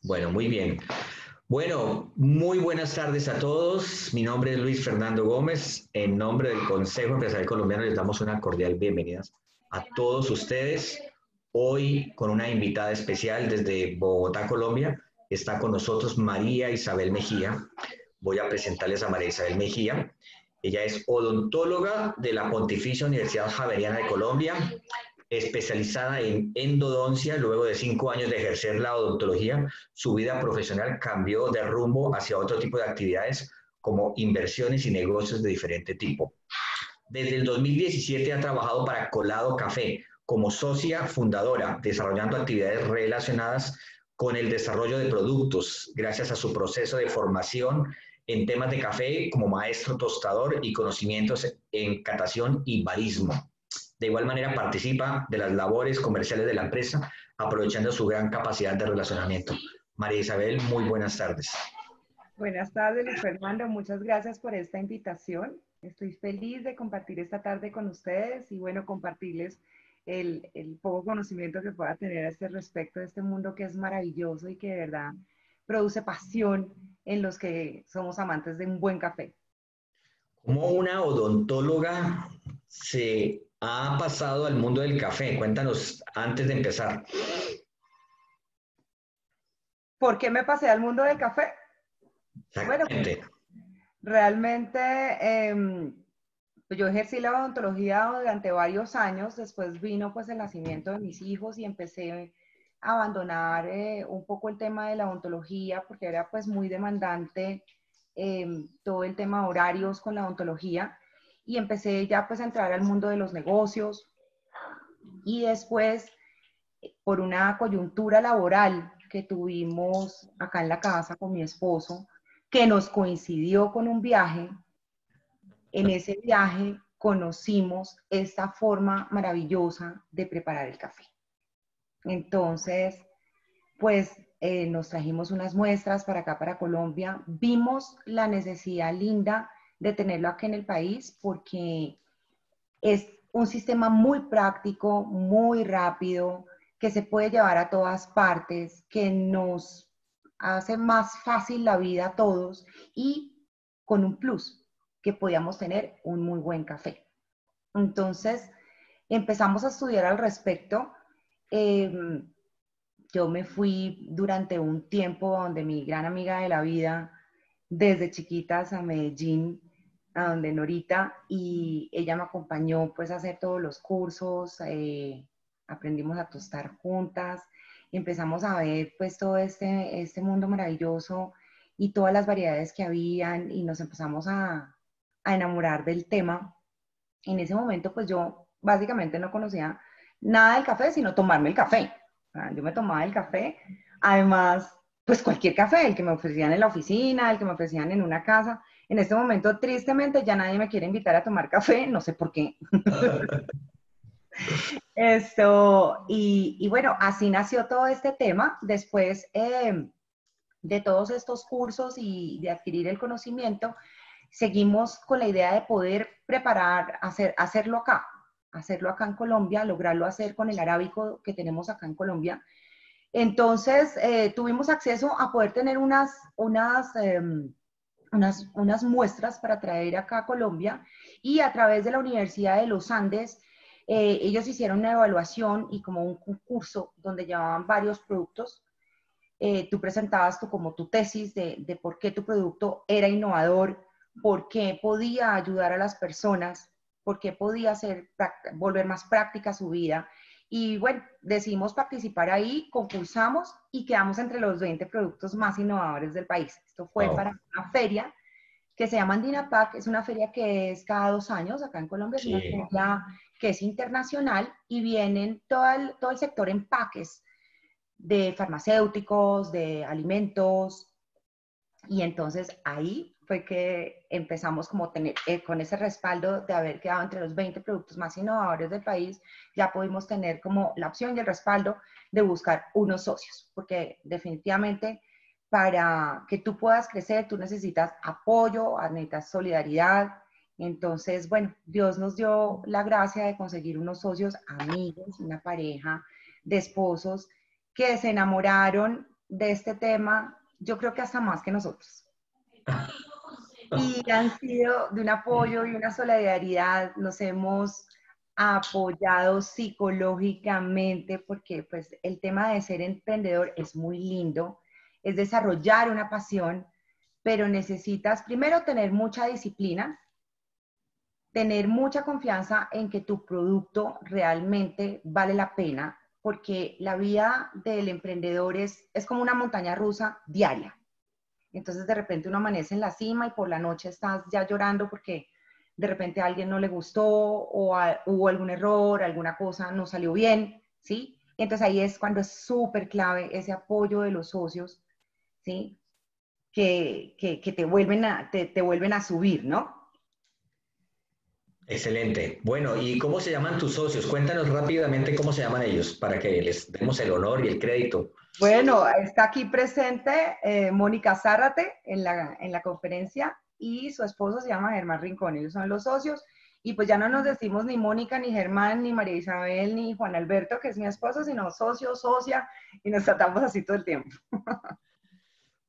Bueno, muy bien. Bueno, muy buenas tardes a todos. Mi nombre es Luis Fernando Gómez. En nombre del Consejo Empresarial Colombiano les damos una cordial bienvenida a todos ustedes. Hoy con una invitada especial desde Bogotá, Colombia. Está con nosotros María Isabel Mejía. Voy a presentarles a María Isabel Mejía. Ella es odontóloga de la Pontificia Universidad Javeriana de Colombia, especializada en endodoncia. Luego de 5 años de ejercer la odontología, su vida profesional cambió de rumbo hacia otro tipo de actividades como inversiones y negocios de diferente tipo. Desde el 2017 ha trabajado para Colado Café como socia fundadora, desarrollando actividades relacionadas con el desarrollo de productos, gracias a su proceso de formación en temas de café como maestro tostador y conocimientos en catación y barismo. De igual manera participa de las labores comerciales de la empresa, aprovechando su gran capacidad de relacionamiento. María Isabel, muy buenas tardes. Buenas tardes, Luis Fernando. Muchas gracias por esta invitación. Estoy feliz de compartir esta tarde con ustedes y bueno, compartirles el poco conocimiento que pueda tener a este respecto de este mundo que es maravilloso y que de verdad produce pasión en los que somos amantes de un buen café. ¿Cómo una odontóloga se ha pasado al mundo del café? Cuéntanos antes de empezar. ¿Por qué me pasé al mundo del café? Bueno, pues Exactamente. realmente yo ejercí la odontología durante varios años, después vino pues el nacimiento de mis hijos y empecé a abandonar un poco el tema de la odontología porque era pues muy demandante todo el tema de horarios con la odontología y empecé ya pues a entrar al mundo de los negocios y después por una coyuntura laboral que tuvimos acá en la casa con mi esposo, que nos coincidió con un viaje. En ese viaje conocimos esta forma maravillosa de preparar el café. Entonces, pues nos trajimos unas muestras para acá, para Colombia. Vimos la necesidad linda de tenerlo aquí en el país porque es un sistema muy práctico, muy rápido, que se puede llevar a todas partes, que nos hace más fácil la vida a todos y con un plus, que podíamos tener un muy buen café. Entonces, empezamos a estudiar al respecto. Eh, yo me fui durante un tiempo donde mi gran amiga de la vida, desde chiquitas a Medellín, a donde Norita, y ella me acompañó pues a hacer todos los cursos, aprendimos a tostar juntas, y empezamos a ver pues todo este mundo maravilloso y todas las variedades que habían y nos empezamos a enamorar del tema. En ese momento pues yo básicamente no conocía nada del café, sino tomarme el café. Yo me tomaba el café, además, pues cualquier café, el que me ofrecían en la oficina, el que me ofrecían en una casa. En este momento, tristemente, ya nadie me quiere invitar a tomar café, no sé por qué. Y bueno, así nació todo este tema. Después de todos estos cursos y de adquirir el conocimiento, seguimos con la idea de poder preparar, hacerlo acá en Colombia, lograrlo hacer con el arábico que tenemos acá en Colombia. Entonces, tuvimos acceso a poder tener unas muestras para traer acá a Colombia y a través de la Universidad de los Andes, ellos hicieron una evaluación y como un concurso donde llevaban varios productos. Tú presentabas como tu tesis de por qué tu producto era innovador, por qué podía ayudar a las personas, por qué podía volver más práctica su vida. Y bueno, decidimos participar ahí, concursamos y quedamos entre los 20 productos más innovadores del país. Esto fue Wow. para una feria que se llama Andinapac, es una feria que es cada 2 años acá en Colombia, es una Sí. feria que es internacional y vienen todo el sector empaques de farmacéuticos, de alimentos, y entonces ahí fue que empezamos como tener, con ese respaldo de haber quedado entre los 20 productos más innovadores del país, ya pudimos tener como la opción y el respaldo de buscar unos socios, porque definitivamente para que tú puedas crecer, tú necesitas apoyo, necesitas solidaridad. Entonces, bueno, Dios nos dio la gracia de conseguir unos socios amigos, una pareja de esposos que se enamoraron de este tema, yo creo que hasta más que nosotros. Y han sido de un apoyo y una solidaridad, nos hemos apoyado psicológicamente porque pues el tema de ser emprendedor es muy lindo, es desarrollar una pasión, pero necesitas primero tener mucha disciplina, tener mucha confianza en que tu producto realmente vale la pena, porque la vida del emprendedor es como una montaña rusa diaria. Entonces de repente uno amanece en la cima y por la noche estás ya llorando porque de repente a alguien no le gustó o hubo algún error, alguna cosa no salió bien, ¿sí? Entonces ahí es cuando es súper clave ese apoyo de los socios, ¿sí? Que te vuelven a subir, ¿no? Excelente. Bueno, ¿y cómo se llaman tus socios? Cuéntanos rápidamente cómo se llaman ellos para que les demos el honor y el crédito. Bueno, está aquí presente Mónica Zárate en la conferencia y su esposo se llama Germán Rincón, ellos son los socios y pues ya no nos decimos ni Mónica, ni Germán, ni María Isabel, ni Juan Alberto, que es mi esposo, sino socio, socia y nos tratamos así todo el tiempo.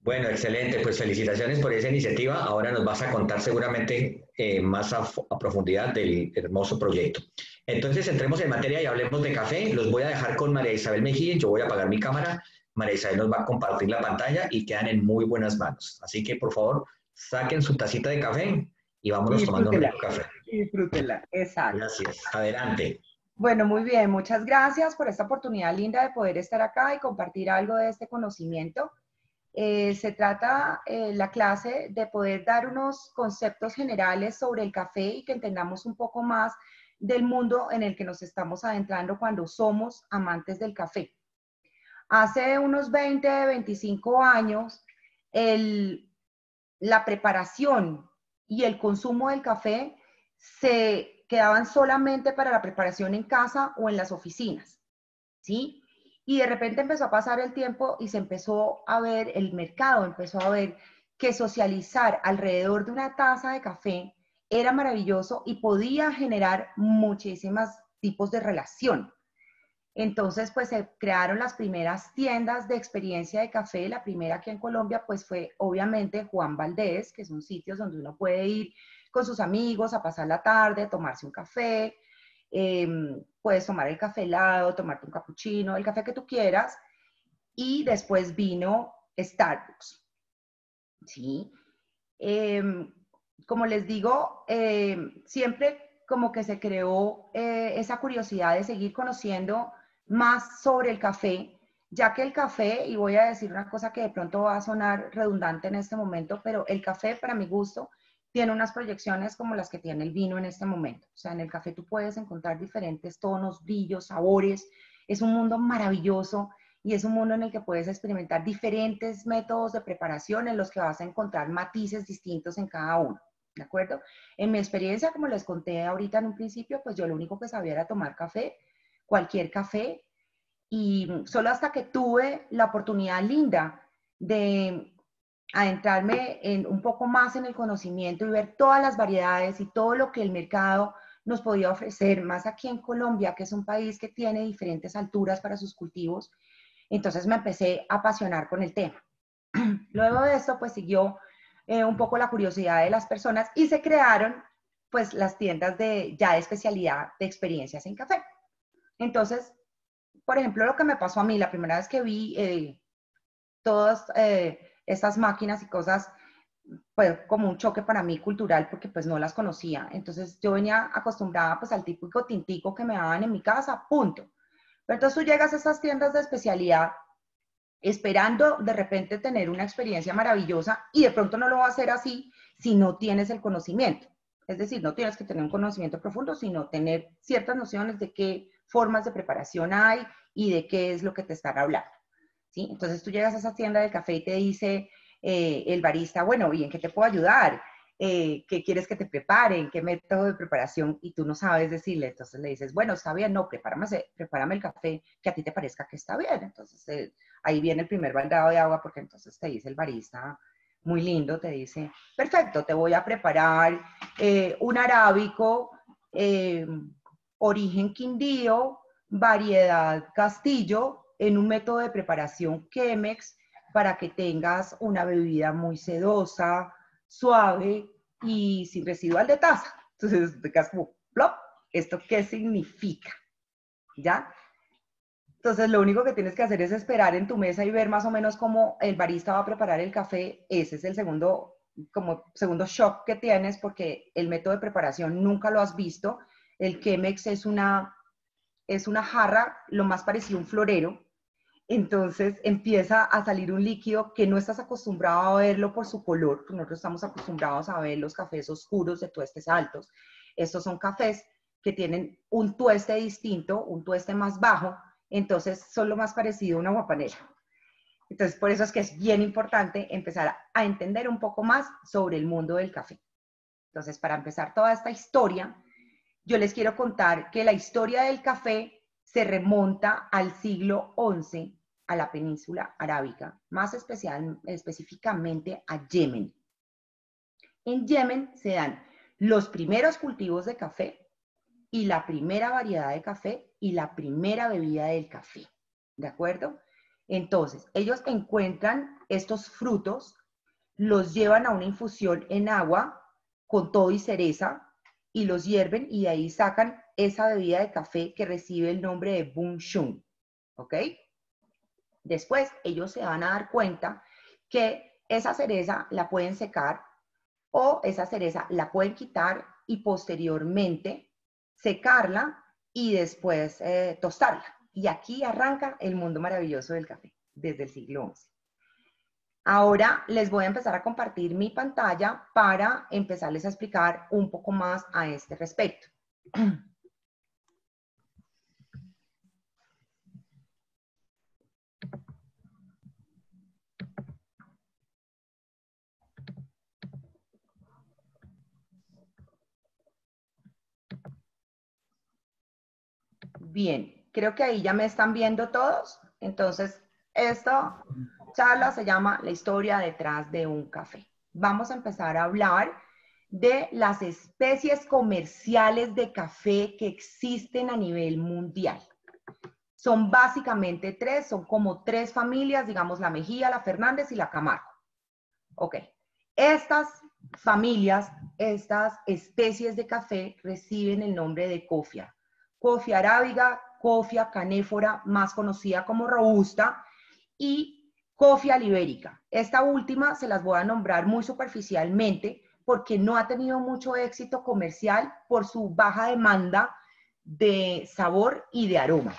Bueno, excelente. Pues felicitaciones por esa iniciativa. Ahora nos vas a contar seguramente más a profundidad del hermoso proyecto. Entonces, entremos en materia y hablemos de café. Los voy a dejar con María Isabel Mejía. Yo voy a apagar mi cámara. María Isabel nos va a compartir la pantalla y quedan en muy buenas manos. Así que, por favor, saquen su tacita de café y Y vámonos tomando un disfrútela, rico café. y disfrútela, exacto. Gracias. Adelante. Bueno, muy bien, muchas gracias por esta oportunidad linda de poder estar acá y compartir algo de este conocimiento. Se trata la clase de poder dar unos conceptos generales sobre el café y que entendamos un poco más del mundo en el que nos estamos adentrando cuando somos amantes del café. Hace unos 20, 25 años, la preparación y el consumo del café se quedaban solamente para la preparación en casa o en las oficinas, ¿sí? Y de repente empezó a pasar el tiempo y se empezó a ver, el mercado empezó a ver que socializar alrededor de una taza de café era maravilloso y podía generar muchísimos tipos de relación. Entonces, pues se crearon las primeras tiendas de experiencia de café. La primera aquí en Colombia, pues fue obviamente Juan Valdés, que son sitios donde uno puede ir con sus amigos a pasar la tarde, a tomarse un café. Eh, Puedes tomar el café helado, tomarte un capuchino, el café que tú quieras. Y después vino Starbucks, ¿sí? Eh, Como les digo, siempre como que se creó esa curiosidad de seguir conociendo más sobre el café, ya que el café, y voy a decir una cosa que de pronto va a sonar redundante en este momento, pero el café para mi gusto tiene unas proyecciones como las que tiene el vino en este momento. O sea, en el café tú puedes encontrar diferentes tonos, brillos, sabores. Es un mundo maravilloso y es un mundo en el que puedes experimentar diferentes métodos de preparación en los que vas a encontrar matices distintos en cada uno, ¿de acuerdo? En mi experiencia, como les conté ahorita en un principio, pues yo lo único que sabía era tomar café, cualquier café, y solo hasta que tuve la oportunidad linda de adentrarme en, un poco más en el conocimiento y ver todas las variedades y todo lo que el mercado nos podía ofrecer, más aquí en Colombia, que es un país que tiene diferentes alturas para sus cultivos, entonces me empecé a apasionar con el tema. Luego de esto, pues siguió un poco la curiosidad de las personas y se crearon pues las tiendas de ya de especialidad de experiencias en café. Entonces, por ejemplo, lo que me pasó a mí la primera vez que vi todas estas máquinas y cosas, fue como un choque para mí cultural porque pues no las conocía. Entonces yo venía acostumbrada pues al típico tintico que me daban en mi casa, punto. Pero entonces tú llegas a estas tiendas de especialidad esperando de repente tener una experiencia maravillosa y de pronto no lo va a hacer así si no tienes el conocimiento. Es decir, no tienes que tener un conocimiento profundo, sino tener ciertas nociones de qué formas de preparación hay y de qué es lo que te están hablando. ¿Sí? Entonces tú llegas a esa tienda de café y te dice el barista, bueno, ¿y en qué te puedo ayudar? ¿Qué quieres que te preparen? ¿Qué método de preparación? Y tú no sabes decirle, entonces le dices, bueno, está bien, no, prepárame el café que a ti te parezca que está bien. Entonces ahí viene el primer baldado de agua porque entonces te dice el barista, muy lindo, te dice, perfecto, te voy a preparar un arábico, origen Quindío, variedad Castillo, en un método de preparación Chemex, para que tengas una bebida muy sedosa, suave y sin residual de taza. Entonces te quedas como, plop, ¿esto qué significa? ¿Ya? Entonces lo único que tienes que hacer es esperar en tu mesa y ver más o menos cómo el barista va a preparar el café. Ese es el segundo shock que tienes, porque el método de preparación nunca lo has visto. El Chemex es una jarra lo más parecido a un florero. Entonces empieza a salir un líquido que no estás acostumbrado a verlo por su color. Nosotros estamos acostumbrados a ver los cafés oscuros de tuestes altos. Estos son cafés que tienen un tueste distinto, un tueste más bajo, entonces son lo más parecido a una aguapanela. Entonces por eso es que es bien importante empezar a entender un poco más sobre el mundo del café. Entonces, para empezar toda esta historia, yo les quiero contar que la historia del café se remonta al siglo XI, a la península arábica, más específicamente a Yemen. En Yemen se dan los primeros cultivos de café y la primera variedad de café y la primera bebida del café, ¿de acuerdo? Entonces, ellos encuentran estos frutos, los llevan a una infusión en agua con todo y cereza y los hierven y de ahí sacan esa bebida de café que recibe el nombre de Bun Shun, ¿ok? Después ellos se van a dar cuenta que esa cereza la pueden secar o esa cereza la pueden quitar y posteriormente secarla y después tostarla. Y aquí arranca el mundo maravilloso del café desde el siglo XI. Ahora les voy a empezar a compartir mi pantalla para empezarles a explicar un poco más a este respecto. Bien, creo que ahí ya me están viendo todos. Entonces, esta charla se llama La historia detrás de un café. Vamos a empezar a hablar de las especies comerciales de café que existen a nivel mundial. Son básicamente tres, son como tres familias, digamos la Mejía, la Fernández y la Camargo. Ok, estas familias, estas especies de café reciben el nombre de cofia. Cofia arábiga, cofia canéfora, más conocida como robusta, y cofia libérica. Esta última se las voy a nombrar muy superficialmente porque no ha tenido mucho éxito comercial por su baja demanda de sabor y de aroma.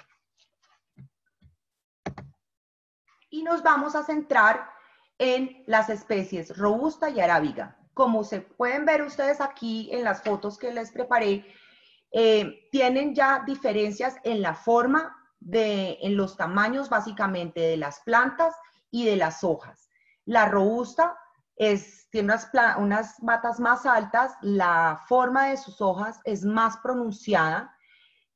Y nos vamos a centrar en las especies robusta y arábiga. Como se pueden ver ustedes aquí en las fotos que les preparé, tienen ya diferencias en la forma, en los tamaños básicamente de las plantas y de las hojas. La robusta tiene unas matas más altas, la forma de sus hojas es más pronunciada,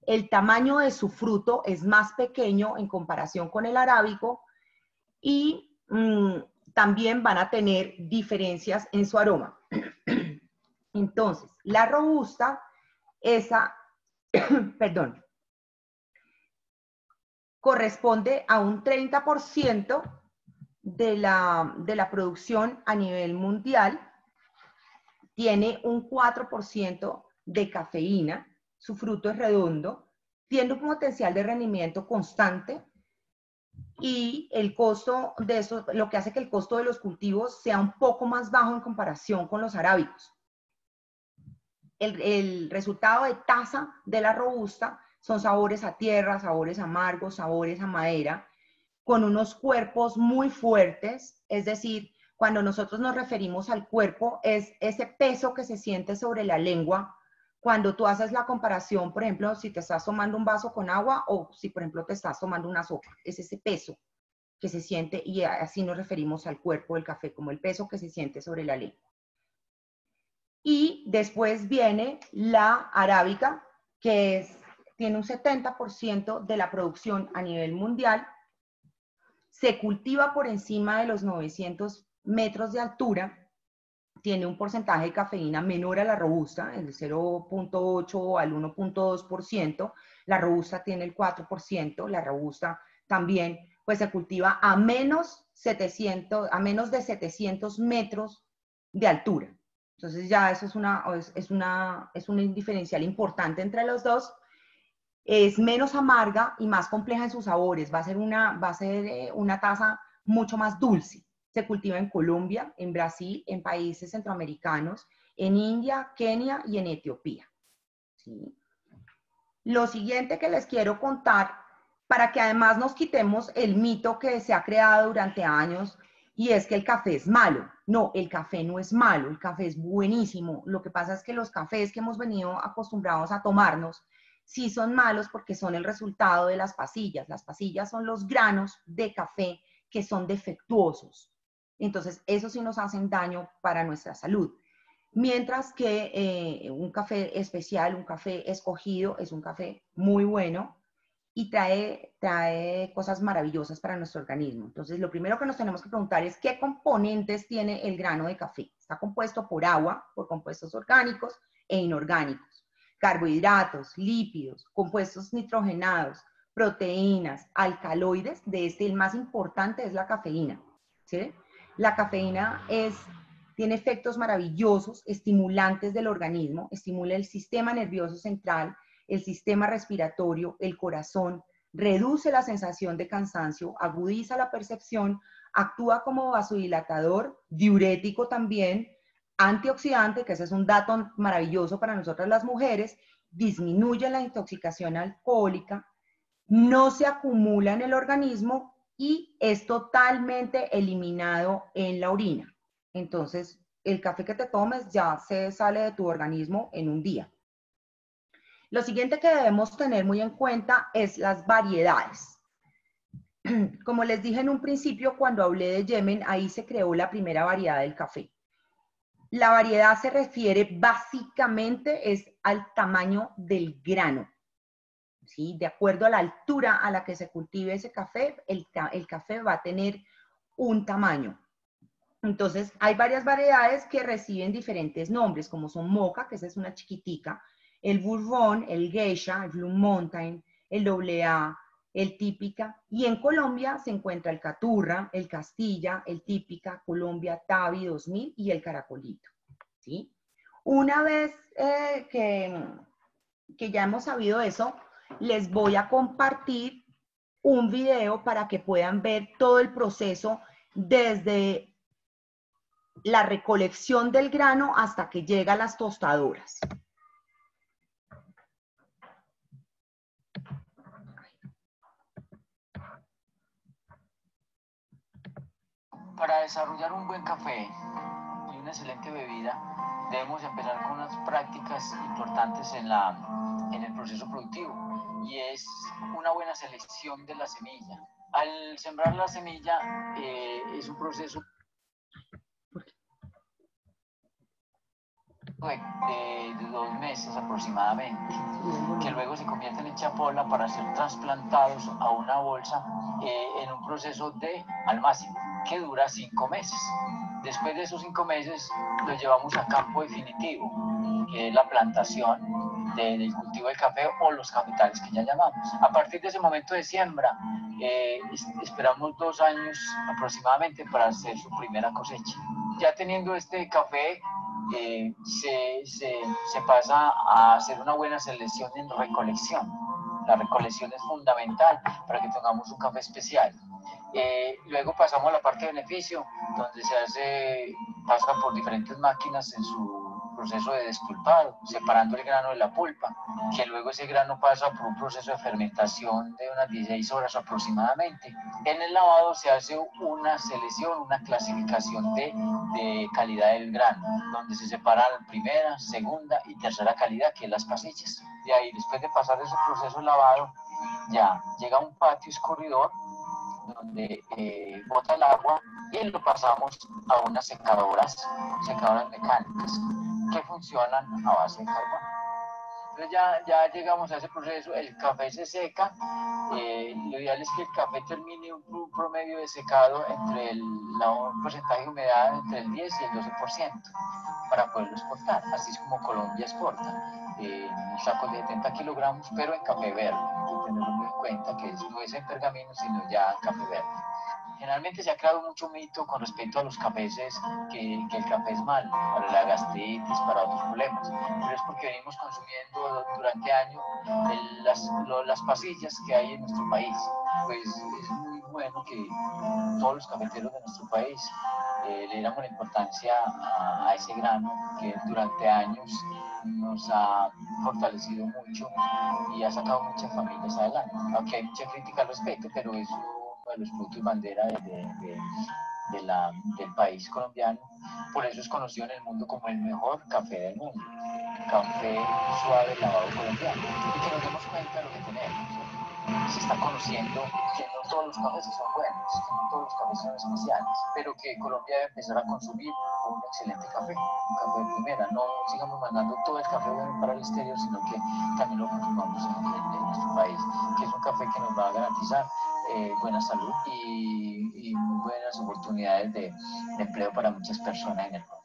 el tamaño de su fruto es más pequeño en comparación con el arábigo y también van a tener diferencias en su aroma. Entonces, la robusta, perdón, corresponde a un 30% de la producción a nivel mundial, tiene un 4% de cafeína, su fruto es redondo, tiene un potencial de rendimiento constante y el costo de eso, lo que hace que el costo de los cultivos sea un poco más bajo en comparación con los arábicos. El resultado de taza de la robusta son sabores a tierra, sabores amargos, sabores a madera, con unos cuerpos muy fuertes, es decir, cuando nosotros nos referimos al cuerpo, es ese peso que se siente sobre la lengua cuando tú haces la comparación, por ejemplo, si te estás tomando un vaso con agua o si, por ejemplo, te estás tomando una sopa, es ese peso que se siente y así nos referimos al cuerpo del café, como el peso que se siente sobre la lengua. Y después viene la arábica, que tiene un 70% de la producción a nivel mundial, se cultiva por encima de los 900 metros de altura, tiene un porcentaje de cafeína menor a la robusta, el 0.8 al 1.2%, la robusta tiene el 4%, la robusta también pues se cultiva a menos de 700 metros de altura. Entonces ya eso es un diferencial importante entre los dos. Es menos amarga y más compleja en sus sabores. Va a ser una taza mucho más dulce. Se cultiva en Colombia, en Brasil, en países centroamericanos, en India, Kenia y en Etiopía. ¿Sí? Lo siguiente que les quiero contar, para que además nos quitemos el mito que se ha creado durante años, y es que el café es malo. No, el café no es malo, el café es buenísimo. Lo que pasa es que los cafés que hemos venido acostumbrados a tomarnos sí son malos porque son el resultado de las pasillas. Las pasillas son los granos de café que son defectuosos. Entonces, eso sí nos hacen daño para nuestra salud. Mientras que un café especial, un café escogido, es un café muy bueno y trae cosas maravillosas para nuestro organismo. Entonces, lo primero que nos tenemos que preguntar es qué componentes tiene el grano de café. Está compuesto por agua, por compuestos orgánicos e inorgánicos, carbohidratos, lípidos, compuestos nitrogenados, proteínas, alcaloides. De este, el más importante es la cafeína. ¿Sí? La cafeína tiene efectos maravillosos, estimulantes del organismo, estimula el sistema nervioso central, el sistema respiratorio, el corazón, reduce la sensación de cansancio, agudiza la percepción, actúa como vasodilatador, diurético también, antioxidante, que ese es un dato maravilloso para nosotras las mujeres, disminuye la intoxicación alcohólica, no se acumula en el organismo y es totalmente eliminado en la orina. Entonces, el café que te tomes ya se sale de tu organismo en un día. Lo siguiente que debemos tener muy en cuenta es las variedades. Como les dije en un principio, cuando hablé de Yemen, ahí se creó la primera variedad del café. La variedad se refiere básicamente es al tamaño del grano. ¿Sí? De acuerdo a la altura a la que se cultive ese café, el café va a tener un tamaño. Entonces, hay varias variedades que reciben diferentes nombres, como son Mocha, que esa es una chiquitica, el Bourbon, el Geisha, el Blue Mountain, el AA, el Típica, y en Colombia se encuentra el Caturra, el Castilla, el Típica, Colombia, Tavi 2000 y el Caracolito. ¿Sí? Una vez que ya hemos sabido eso, les voy a compartir un video para que puedan ver todo el proceso desde la recolección del grano hasta que llega a las tostadoras. Para desarrollar un buen café y una excelente bebida, debemos empezar con unas prácticas importantes en el proceso productivo, y es una buena selección de la semilla. Al sembrar la semilla es un proceso de 2 meses aproximadamente, que luego se convierten en chapola para ser trasplantados a una bolsa en un proceso de almacén que dura 5 meses. Después de esos 5 meses los llevamos a campo definitivo, que es la plantación del cultivo del café o los cafetales que ya llamamos. A partir de ese momento de siembra, esperamos 2 años aproximadamente para hacer su primera cosecha. Ya teniendo este café, se pasa a hacer una buena selección en recolección. La recolección es fundamental para que tengamos un café especial. Luego pasamos a la parte de beneficio, donde pasa por diferentes máquinas en su proceso de despulpado, separando el grano de la pulpa, que luego ese grano pasa por un proceso de fermentación de unas 16 horas aproximadamente. En el lavado se hace una selección, una clasificación de calidad del grano, donde se separan primera, segunda y tercera calidad, que es las pasillas. De ahí, después de pasar ese proceso de lavado, ya llega un patio escurridor donde bota el agua y lo pasamos a unas secadoras mecánicas que funcionan a base de carbón. Entonces ya llegamos a ese proceso, el café se seca, lo ideal es que el café termine un promedio de secado entre un porcentaje de humedad entre el 10 y el 12% para poderlo exportar, así es como Colombia exporta. sacos de 70 kilogramos, pero en café verde. Hay que tenerlo muy en cuenta, que no es en pergamino, sino ya en café verde. Generalmente se ha creado mucho mito con respecto a los cafés, que el café es malo para la gastritis, para otros problemas, pero es porque venimos consumiendo durante años las pasillas que hay en nuestro país. Pues es muy bueno que todos los cafeteros de nuestro país le damos la importancia a ese grano que durante años nos ha fortalecido mucho y ha sacado muchas familias adelante. Aunque hay mucha crítica al respecto, pero es uno de los puntos bandera del país colombiano. Por eso es conocido en el mundo como el mejor café del mundo. Café suave lavado colombiano. Y que nos demos cuenta de lo que tenemos. Se está conociendo que no todos los cafés son buenos, que no todos los cafés son especiales, pero que Colombia debe empezar a consumir un excelente café, un café de primera. No sigamos mandando todo el café bueno para el exterior, sino que también lo consumamos en nuestro país, que es un café que nos va a garantizar buena salud y muy buenas oportunidades de empleo para muchas personas en el mundo.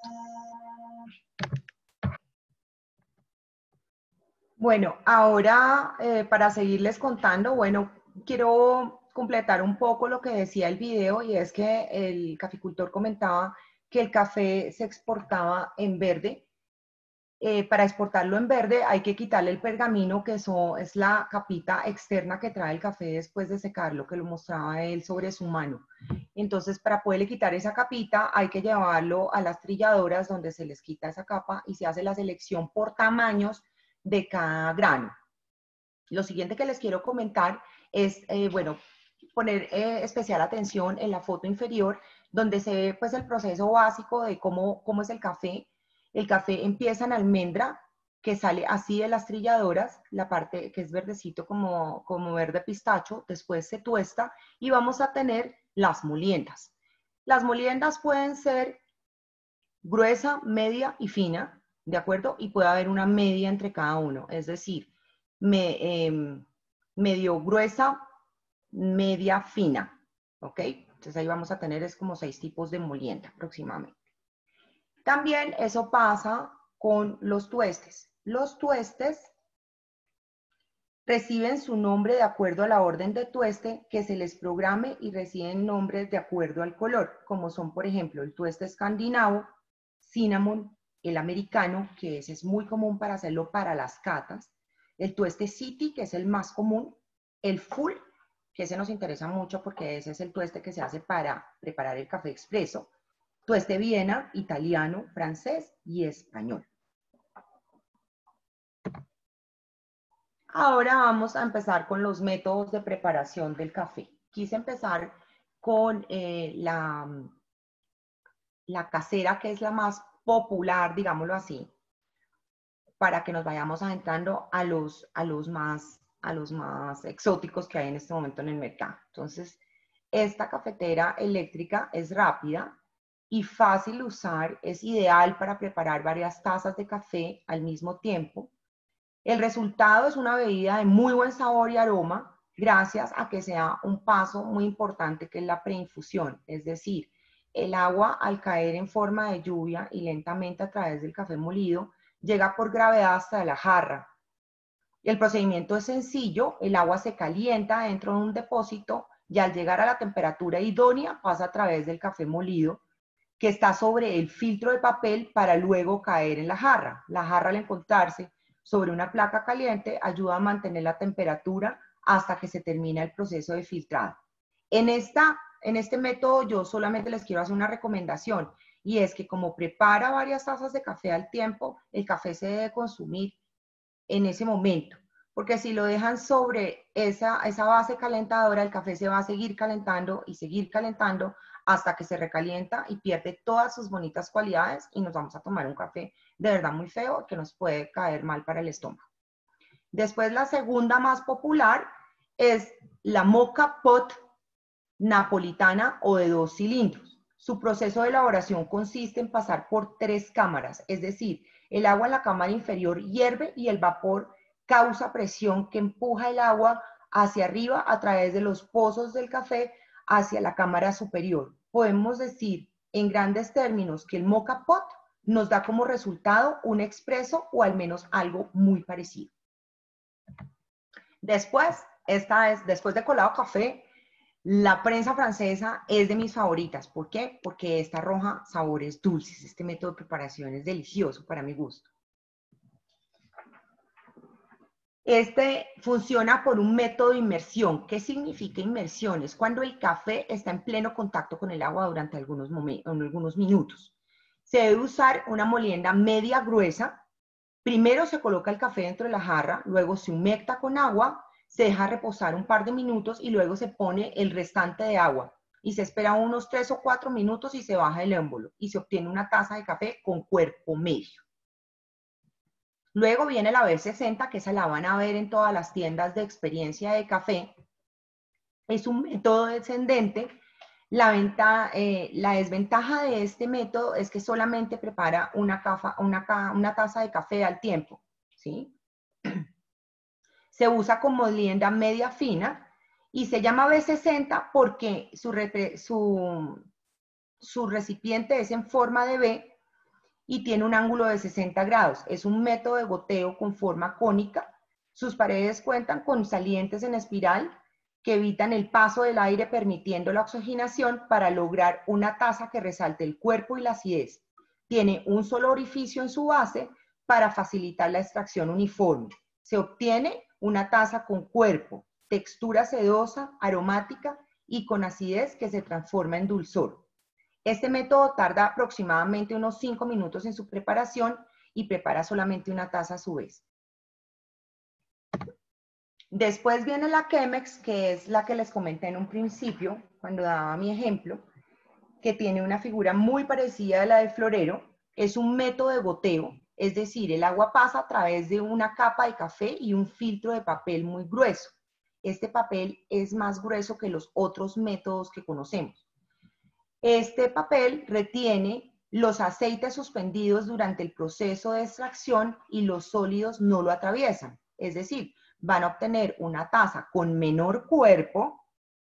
Bueno, ahora para seguirles contando, bueno, quiero completar un poco lo que decía el video, y es que el caficultor comentaba que el café se exportaba en verde. Para exportarlo en verde hay que quitarle el pergamino, que es la capita externa que trae el café después de secarlo, que lo mostraba él sobre su mano. Entonces, para poderle quitar esa capita hay que llevarlo a las trilladoras, donde se les quita esa capa y se hace la selección por tamaños de cada grano. Lo siguiente que les quiero comentar es, bueno, poner especial atención en la foto inferior, donde se ve pues el proceso básico de cómo es el café. El café empieza en almendra, que sale así de las trilladoras, la parte que es verdecito como verde pistacho, después se tuesta y vamos a tener las moliendas. Las moliendas pueden ser gruesa, media y fina, ¿de acuerdo? Y puede haber una media entre cada uno, es decir, medio gruesa, media fina, ¿ok? Entonces ahí vamos a tener es como 6 tipos de molienda aproximadamente. También eso pasa con los tuestes. Los tuestes reciben su nombre de acuerdo a la orden de tueste que se les programe y reciben nombres de acuerdo al color, como son, por ejemplo, el tueste escandinavo, cinnamon, el americano, que ese es muy común para hacerlo para las catas, el tueste city, que es el más común, el full, que ese nos interesa mucho porque ese es el tueste que se hace para preparar el café expreso, tueste Viena, italiano, francés y español. Ahora vamos a empezar con los métodos de preparación del café. Quise empezar con la casera, que es la más popular, digámoslo así, para que nos vayamos adentrando a los más exóticos que hay en este momento en el mercado. Entonces, esta cafetera eléctrica es rápida y fácil de usar, es ideal para preparar varias tazas de café al mismo tiempo. El resultado es una bebida de muy buen sabor y aroma, gracias a que se da un paso muy importante, que es la preinfusión, es decir, el agua al caer en forma de lluvia y lentamente a través del café molido, llega por gravedad hasta la jarra. El procedimiento es sencillo, el agua se calienta dentro de un depósito y al llegar a la temperatura idónea pasa a través del café molido, que está sobre el filtro de papel para luego caer en la jarra. La jarra, al encontrarse sobre una placa caliente, ayuda a mantener la temperatura hasta que se termina el proceso de filtrado. En este método yo solamente les quiero hacer una recomendación, y es que como prepara varias tazas de café al tiempo, el café se debe consumir en ese momento, porque si lo dejan sobre esa base calentadora, el café se va a seguir calentando y seguir calentando hasta que se recalienta y pierde todas sus bonitas cualidades y nos vamos a tomar un café de verdad muy feo que nos puede caer mal para el estómago. Después, la segunda más popular es la Moka Pot napolitana o de 2 cilindros. Su proceso de elaboración consiste en pasar por 3 cámaras, es decir, el agua en la cámara inferior hierve y el vapor causa presión que empuja el agua hacia arriba a través de los pozos del café hacia la cámara superior. Podemos decir en grandes términos que el Moka Pot nos da como resultado un expreso o al menos algo muy parecido. Después, después de colado café, la prensa francesa es de mis favoritas. ¿Por qué? Porque esta arroja sabores dulces. Este método de preparación es delicioso para mi gusto. Este funciona por un método de inmersión. ¿Qué significa inmersión? Es cuando el café está en pleno contacto con el agua durante algunos minutos. Se debe usar una molienda media gruesa. Primero se coloca el café dentro de la jarra, luego se humecta con agua, se deja reposar un par de minutos y luego se pone el restante de agua y se espera unos 3 o 4 minutos y se baja el émbolo y se obtiene una taza de café con cuerpo medio. Luego viene la B60, que esa la van a ver en todas las tiendas de experiencia de café. Es un método descendente. La desventaja de este método es que solamente prepara una taza de café al tiempo, ¿sí? Se usa con molienda media fina y se llama B60 porque su recipiente es en forma de B y tiene un ángulo de 60 grados. Es un método de goteo con forma cónica. Sus paredes cuentan con salientes en espiral que evitan el paso del aire permitiendo la oxigenación para lograr una taza que resalte el cuerpo y la acidez. Tiene un solo orificio en su base para facilitar la extracción uniforme. Se obtiene una taza con cuerpo, textura sedosa, aromática y con acidez que se transforma en dulzor. Este método tarda aproximadamente unos 5 minutos en su preparación y prepara solamente una taza a su vez. Después viene la Chemex, que es la que les comenté en un principio, cuando daba mi ejemplo, que tiene una figura muy parecida a la de florero. Es un método de goteo, es decir, el agua pasa a través de una capa de café y un filtro de papel muy grueso. Este papel es más grueso que los otros métodos que conocemos. Este papel retiene los aceites suspendidos durante el proceso de extracción y los sólidos no lo atraviesan. Es decir, van a obtener una taza con menor cuerpo,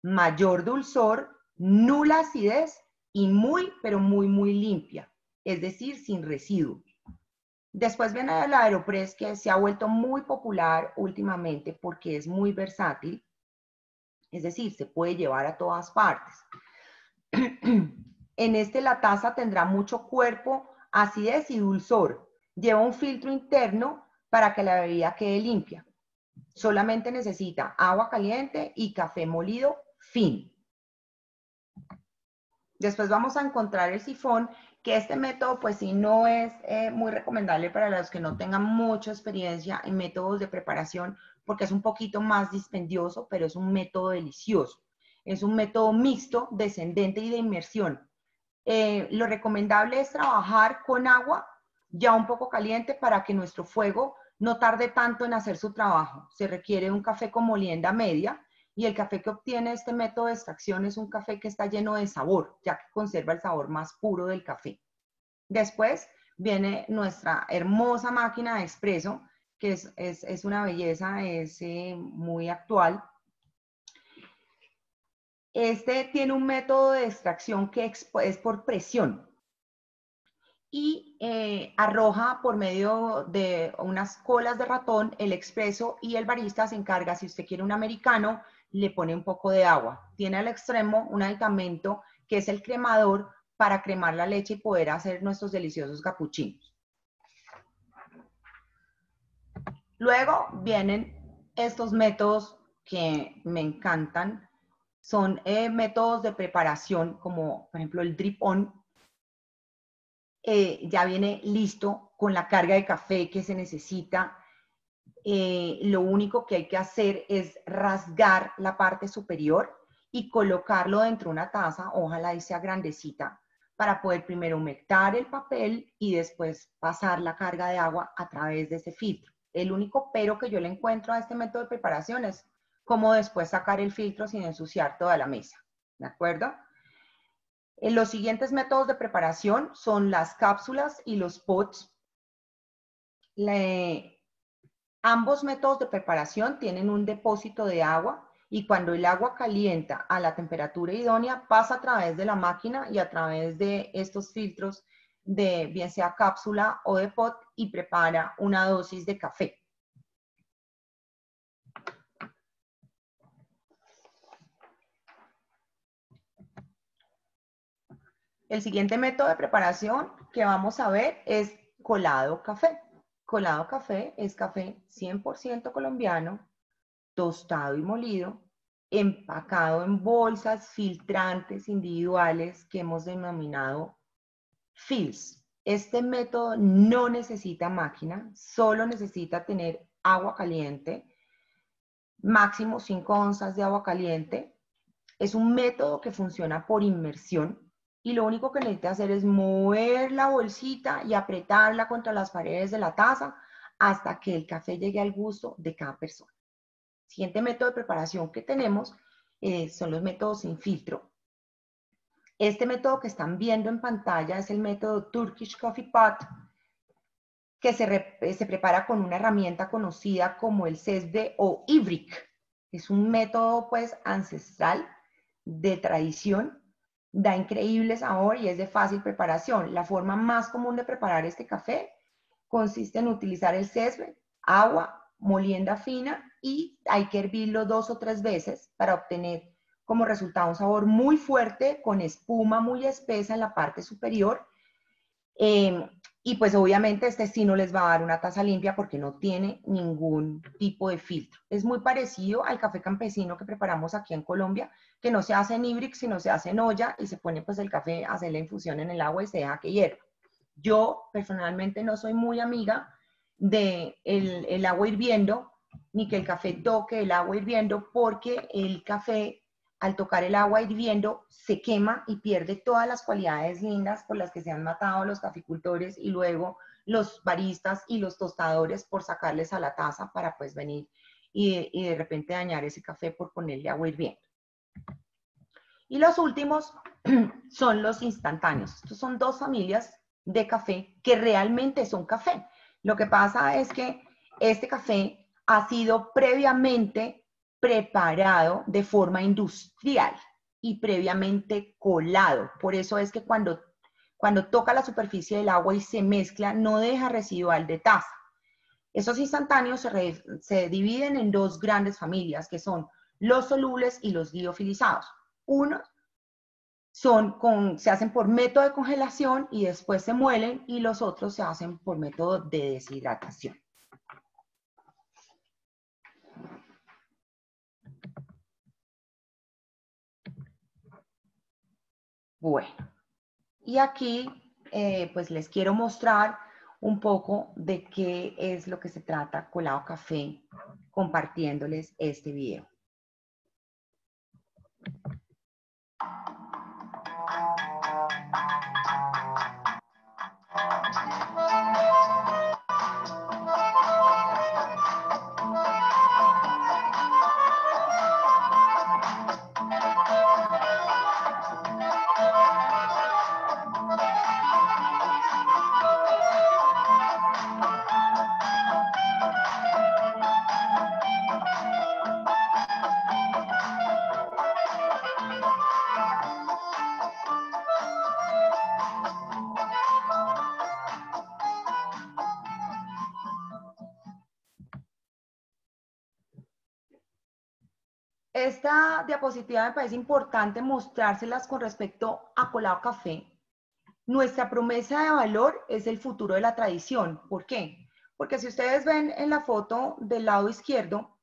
mayor dulzor, nula acidez y muy, pero muy, muy limpia. Es decir, sin residuos. Después viene el Aeropress, que se ha vuelto muy popular últimamente porque es muy versátil. Es decir, se puede llevar a todas partes. En la taza tendrá mucho cuerpo, acidez y dulzor. Lleva un filtro interno para que la bebida quede limpia. Solamente necesita agua caliente y café molido fino. Después vamos a encontrar el sifón, que este método pues sí no es muy recomendable para los que no tengan mucha experiencia en métodos de preparación, porque es un poquito más dispendioso, pero es un método delicioso. Es un método mixto, descendente y de inmersión. Lo recomendable es trabajar con agua ya un poco caliente para que nuestro fuego no tarde tanto en hacer su trabajo. Se requiere un café con molienda media y el café que obtiene este método de extracción es un café que está lleno de sabor, ya que conserva el sabor más puro del café. Después viene nuestra hermosa máquina de expreso, que es una belleza, es muy actual. Este tiene un método de extracción que es por presión y arroja por medio de unas colas de ratón el expreso y el barista se encarga, si usted quiere un americano, le pone un poco de agua. Tiene al extremo un aditamento que es el cremador para cremar la leche y poder hacer nuestros deliciosos capuchinos. Luego vienen estos métodos que me encantan. Son métodos de preparación como, por ejemplo, el drip on. Ya viene listo con la carga de café que se necesita. Lo único que hay que hacer es rasgar la parte superior y colocarlo dentro de una taza, ojalá y sea grandecita, para poder primero humectar el papel y después pasar la carga de agua a través de ese filtro. El único pero que yo le encuentro a este método de preparación es cómo después sacar el filtro sin ensuciar toda la mesa, ¿de acuerdo? Los siguientes métodos de preparación son las cápsulas y los pots. Ambos métodos de preparación tienen un depósito de agua y cuando el agua calienta a la temperatura idónea pasa a través de la máquina y a través de estos filtros de bien sea cápsula o de pot y prepara una dosis de café. El siguiente método de preparación que vamos a ver es colado café. Colado café es café 100% colombiano, tostado y molido, empacado en bolsas filtrantes individuales que hemos denominado fills. Este método no necesita máquina, solo necesita tener agua caliente, máximo 5 onzas de agua caliente. Es un método que funciona por inmersión y lo único que necesita hacer es mover la bolsita y apretarla contra las paredes de la taza hasta que el café llegue al gusto de cada persona. Siguiente método de preparación que tenemos son los métodos sin filtro. Este método que están viendo en pantalla es el método Turkish Coffee Pot, que se prepara con una herramienta conocida como el cesbe o ibrick. Es un método pues ancestral de tradición, da increíble sabor y es de fácil preparación. La forma más común de preparar este café consiste en utilizar el cesbe, agua, molienda fina y hay que hervirlo 2 o 3 veces para obtener como resultado un sabor muy fuerte con espuma muy espesa en la parte superior. Y pues obviamente este sí no les va a dar una taza limpia porque no tiene ningún tipo de filtro. Es muy parecido al café campesino que preparamos aquí en Colombia, que no se hace en ibrick, sino se hace en olla y se pone pues el café, hacer la infusión en el agua y se deja que hierva. Yo personalmente no soy muy amiga de el agua hirviendo, ni que el café toque el agua hirviendo, porque el café al tocar el agua hirviendo se quema y pierde todas las cualidades lindas por las que se han matado los caficultores y luego los baristas y los tostadores por sacarles a la taza para pues venir y de repente dañar ese café por ponerle agua hirviendo. Y los últimos son los instantáneos. Estos son 2 familias de café que realmente son café. Lo que pasa es que este café ha sido previamente preparado de forma industrial y previamente colado. Por eso es que cuando toca la superficie del agua y se mezcla, no deja residual de taza. Esos instantáneos se dividen en 2 grandes familias, que son los solubles y los liofilizados. Unos se hacen por método de congelación y después se muelen y los otros se hacen por método de deshidratación. Bueno, y aquí pues les quiero mostrar un poco de qué es lo que se trata Colado Café, compartiéndoles este video. Esta diapositiva me parece importante mostrárselas con respecto a Colado Café. Nuestra promesa de valor es el futuro de la tradición. ¿Por qué? Porque si ustedes ven en la foto del lado izquierdo,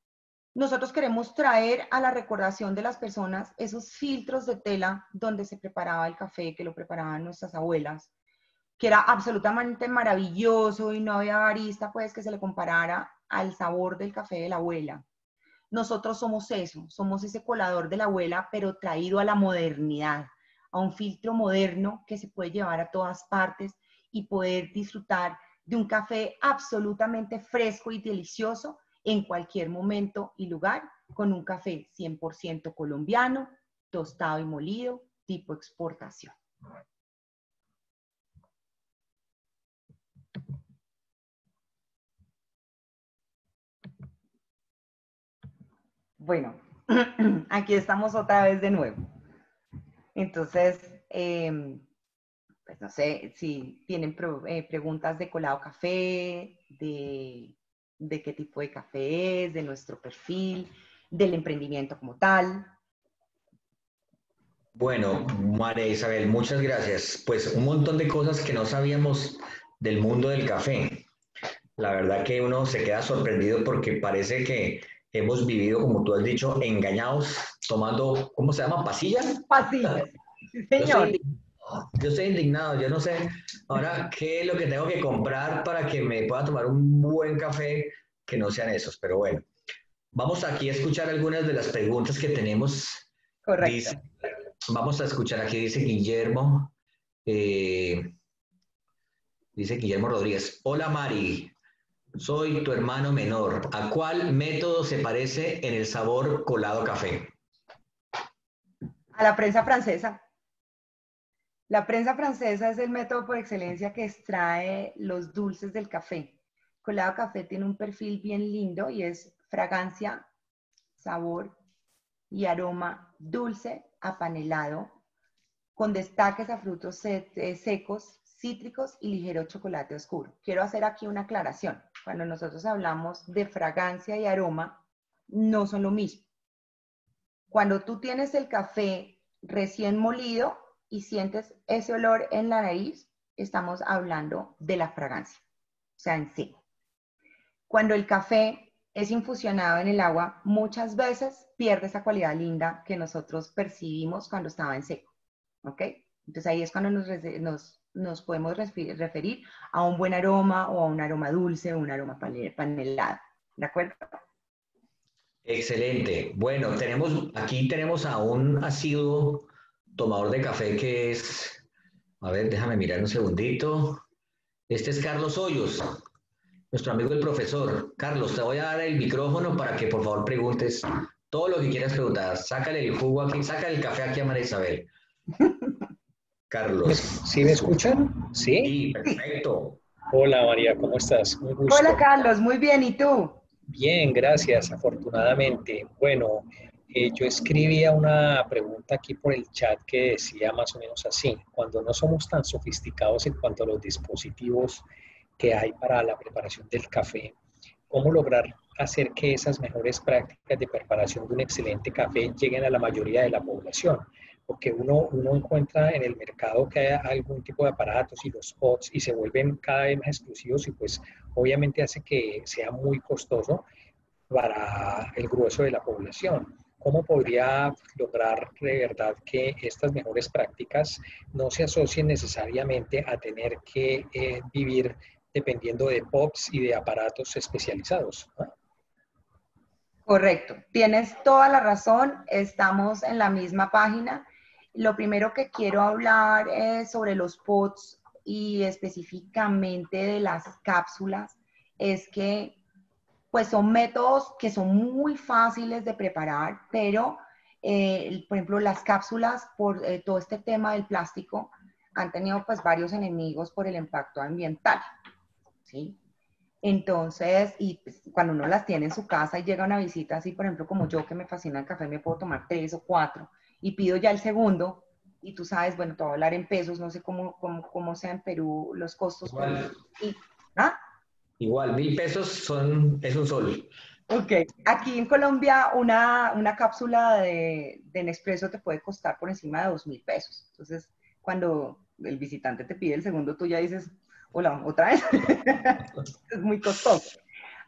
nosotros queremos traer a la recordación de las personas esos filtros de tela donde se preparaba el café, que lo preparaban nuestras abuelas, que era absolutamente maravilloso y no había barista pues que se le comparara al sabor del café de la abuela. Nosotros somos eso, somos ese colador de la abuela, pero traído a la modernidad, a un filtro moderno que se puede llevar a todas partes y poder disfrutar de un café absolutamente fresco y delicioso en cualquier momento y lugar, con un café 100% colombiano, tostado y molido, tipo exportación. Bueno, aquí estamos otra vez de nuevo. Entonces, pues no sé si tienen preguntas de Colado Café, de qué tipo de café es, de nuestro perfil, del emprendimiento como tal. Bueno, María Isabel, muchas gracias. Pues un montón de cosas que no sabíamos del mundo del café. La verdad que uno se queda sorprendido porque parece que hemos vivido, como tú has dicho, engañados, tomando, ¿cómo se llama? ¿Pasillas? Pasillas, sí, Yo estoy señor. indignado, yo estoy indignado, yo no sé ahora qué es lo que tengo que comprar para que me pueda tomar un buen café que no sean esos, pero bueno. Vamos aquí a escuchar algunas de las preguntas que tenemos. Correcto. Dice, vamos a escuchar aquí, dice Guillermo, eh, dice Guillermo Rodríguez. Hola Mari, soy tu hermano menor. ¿A cuál método se parece en el sabor colado café? A la prensa francesa. La prensa francesa es el método por excelencia que extrae los dulces del café. Colado Café tiene un perfil bien lindo y es fragancia, sabor y aroma dulce, apanelado, con destaques a frutos secos, cítricos y ligero chocolate oscuro. Quiero hacer aquí una aclaración. Cuando nosotros hablamos de fragancia y aroma, no son lo mismo. Cuando tú tienes el café recién molido y sientes ese olor en la nariz, estamos hablando de la fragancia, o sea, en sí. Cuando el café es infusionado en el agua, muchas veces pierde esa cualidad linda que nosotros percibimos cuando estaba en seco, ¿ok? Entonces ahí es cuando nos podemos referir a un buen aroma o a un aroma dulce o un aroma panelado, ¿de acuerdo? Excelente. Bueno, aquí tenemos a un asiduo tomador de café que es, a ver, déjame mirar un segundito. Este es Carlos Hoyos, nuestro amigo el profesor. Carlos, te voy a dar el micrófono para que por favor preguntes todo lo que quieras preguntar. Sácale el jugo aquí, sácale el café aquí a María Isabel. Carlos. ¿Sí me escuchan? ¿Sí? Sí, Sí. perfecto. Hola María, ¿cómo estás? Un Hola gusto. Carlos, muy bien, ¿y tú? Bien, gracias, afortunadamente. Bueno, yo escribía una pregunta aquí por el chat que decía más o menos así: cuando no somos tan sofisticados en cuanto a los dispositivos que hay para la preparación del café, ¿cómo lograr hacer que esas mejores prácticas de preparación de un excelente café lleguen a la mayoría de la población? Porque uno encuentra en el mercado que hay algún tipo de aparatos y los pods y se vuelven cada vez más exclusivos y pues obviamente hace que sea muy costoso para el grueso de la población. ¿Cómo podría lograr de verdad que estas mejores prácticas no se asocien necesariamente a tener que vivir dependiendo de POPs y de aparatos especializados? ¿No? Correcto, tienes toda la razón, estamos en la misma página. Lo primero que quiero hablar es sobre los pods y específicamente de las cápsulas es que pues son métodos que son muy fáciles de preparar, pero por ejemplo las cápsulas por todo este tema del plástico han tenido pues varios enemigos por el impacto ambiental, ¿sí? Entonces, y pues, cuando uno las tiene en su casa y llega una visita así, por ejemplo, como yo que me fascina el café, me puedo tomar 3 o 4 y pido ya el segundo y tú sabes, bueno, te voy a hablar en pesos, no sé cómo sea en Perú los costos, pero... Igual, Y, ¿ah? igual, 1.000 pesos es un sol. Ok, aquí en Colombia una cápsula de Nespresso te puede costar por encima de 2.000 pesos. Entonces, cuando el visitante te pide el segundo, tú ya dices, hola, otra vez. Es muy costoso.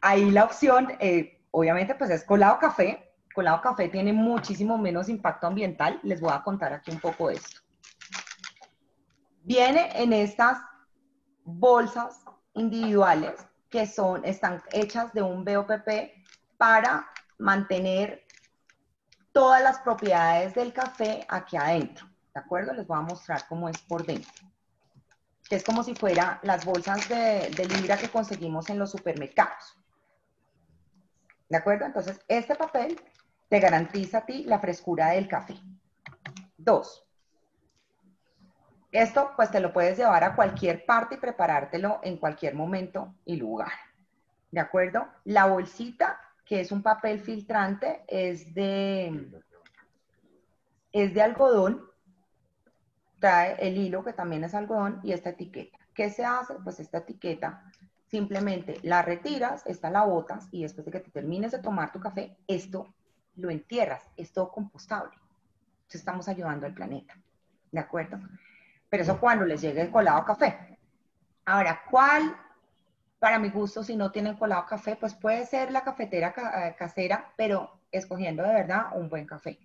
Ahí la opción, obviamente, pues es Colado Café. Colado Café tiene muchísimo menos impacto ambiental. Les voy a contar aquí un poco de esto. Viene en estas bolsas individuales que están hechas de un BOPP para mantener todas las propiedades del café aquí adentro. ¿De acuerdo? Les voy a mostrar cómo es por dentro. Que es como si fuera las bolsas de libra que conseguimos en los supermercados. ¿De acuerdo? Entonces, este papel te garantiza a ti la frescura del café. 2. Esto pues te lo puedes llevar a cualquier parte y preparártelo en cualquier momento y lugar. ¿De acuerdo? La bolsita, que es un papel filtrante, es de algodón. trae el hilo, que también es algodón, y esta etiqueta. ¿Qué se hace? Pues esta etiqueta simplemente la retiras, esta la botas, y después de que te termines de tomar tu café, esto lo entierras, es todo compostable. Entonces estamos ayudando al planeta, ¿de acuerdo? Pero eso cuando les llegue el colado café. Ahora, ¿cuál? Para mi gusto, si no tienen colado café, pues puede ser la cafetera casera, pero escogiendo de verdad un buen café.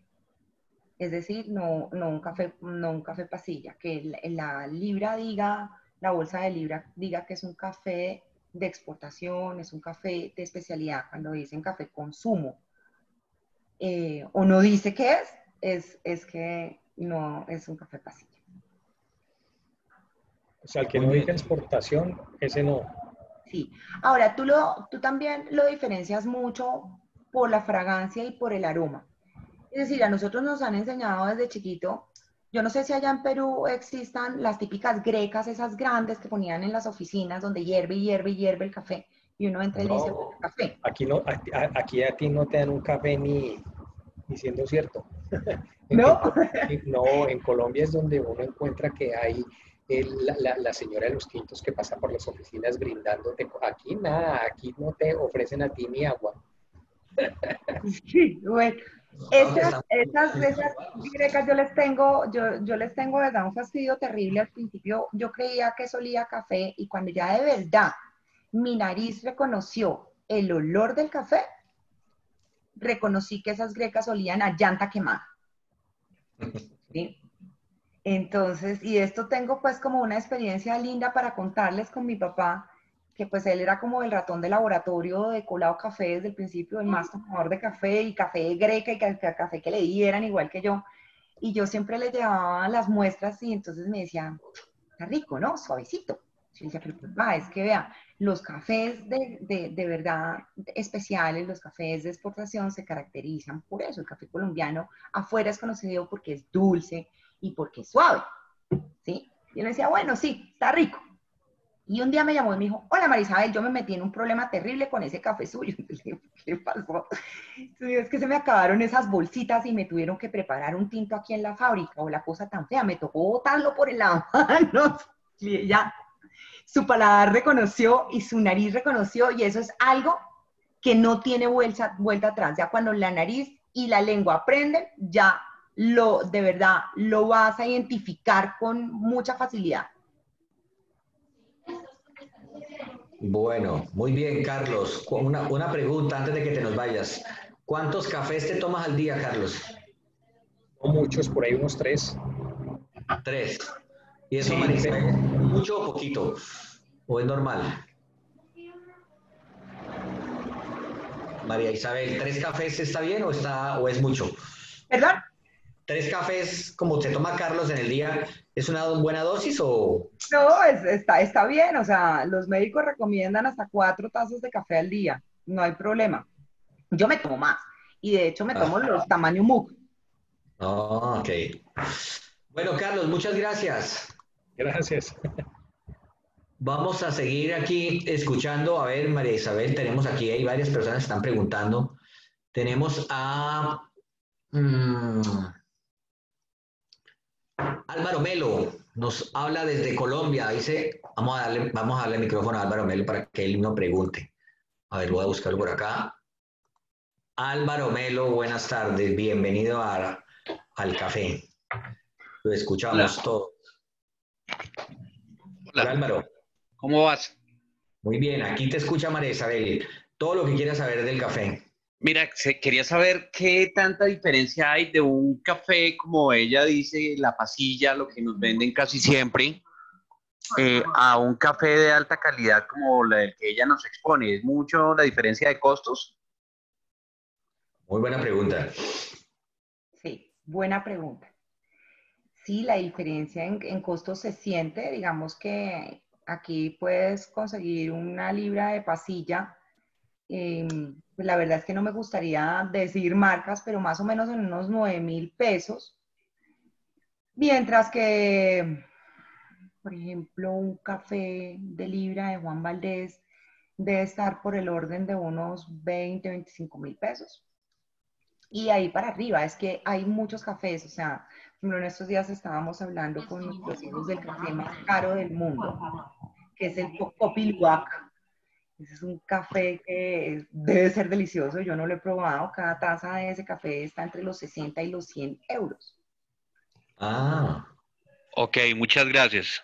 Es decir, no un café pasilla, que la libra diga, la bolsa de libra diga que es un café de exportación, es un café de especialidad. Cuando dicen café consumo, o no dice qué es que no es un café pasilla. O sea, el que no diga exportación, ese no. Sí. Ahora, tú también lo diferencias mucho por la fragancia y por el aroma. Es decir, a nosotros nos han enseñado desde chiquito, yo no sé si allá en Perú existan las típicas grecas, esas grandes que ponían en las oficinas donde hierve y hierve y hierve el café y uno entra y dice, No, café. aquí no, aquí a ti no te dan un café ni siendo cierto. ¿No? No, en Colombia es donde uno encuentra que hay la señora de los tintos que pasa por las oficinas brindándote. Aquí nada, aquí no te ofrecen a ti ni agua. Sí, bueno. Esas grecas yo les tengo, ¿verdad? Un fastidio terrible. Al principio yo creía que eso olía a café y cuando ya de verdad mi nariz reconoció el olor del café, reconocí que esas grecas olían a llanta quemada. ¿Sí? Entonces, y esto tengo pues como una experiencia linda para contarles con mi papá, que pues él era como el ratón de laboratorio de colado café desde el principio, el más tomador de café y café de greca y café que le dieran igual que yo. Y yo siempre le llevaba las muestras y entonces me decía, está rico, ¿no? Suavecito. Yo decía, pero papá, es que vea, los cafés de verdad especiales, los cafés de exportación se caracterizan por eso. El café colombiano afuera es conocido porque es dulce y porque es suave, ¿sí? Y yo le decía, bueno, sí, está rico. Y un día me llamó y me dijo, hola Marisabel, yo me metí en un problema terrible con ese café suyo. Entonces, le dije, ¿qué pasó? Entonces, es que se me acabaron esas bolsitas y me tuvieron que preparar un tinto aquí en la fábrica o la cosa tan fea, me tocó botarlo por el lavamanos. Y ya, su paladar reconoció y su nariz reconoció y eso es algo que no tiene vuelta atrás. Ya cuando la nariz y la lengua aprenden, ya de verdad lo vas a identificar con mucha facilidad. Bueno, muy bien, Carlos. Una pregunta antes de que te nos vayas. ¿Cuántos cafés te tomas al día, Carlos? No muchos, por ahí unos tres. Tres. ¿Y eso, Sí, Marisabel, es mucho o poquito? ¿O es normal? María Isabel, ¿tres cafés está bien o es mucho? ¿Perdón? ¿Tres cafés como se toma Carlos en el día es una buena dosis o...? No, está bien, o sea, los médicos recomiendan hasta 4 tazas de café al día, no hay problema. Yo me tomo más y de hecho me tomo Ah, los tamaño mug. ok. Bueno, Carlos, muchas gracias. gracias. Vamos a seguir aquí escuchando. A ver, María Isabel, tenemos aquí, hay varias personas que están preguntando. Tenemos a mm, Álvaro Melo, nos habla desde Colombia. Dice, vamos a darle el micrófono a Álvaro Melo para que él nos pregunte. A ver, voy a buscarlo por acá. Álvaro Melo, buenas tardes, bienvenido al café. Lo Hola, escuchamos todo. Hola hola, Álvaro, ¿cómo vas? muy bien, aquí te escucha María Isabel. Todo lo que quieras saber del café. Mira, quería saber qué tanta diferencia hay de un café, como ella dice, la pasilla, lo que nos venden casi siempre, a un café de alta calidad como la del que ella nos expone. ¿Es mucho la diferencia de costos? Muy buena pregunta. Sí, buena pregunta. Sí, la diferencia en costos se siente, digamos que aquí puedes conseguir una libra de pasilla, pues la verdad es que no me gustaría decir marcas, pero más o menos en unos 9.000 pesos, mientras que, por ejemplo, un café de libra de Juan Valdés debe estar por el orden de unos 20, 25.000 pesos. Y ahí para arriba, es que hay muchos cafés, o sea, por ejemplo, en estos días estábamos hablando con nuestros hijos del café más caro del mundo, que es el Coffee Luwak. Ese es un café que debe ser delicioso, yo no lo he probado, cada taza de ese café está entre los 60 y los 100 euros. Ah, Ok, muchas gracias.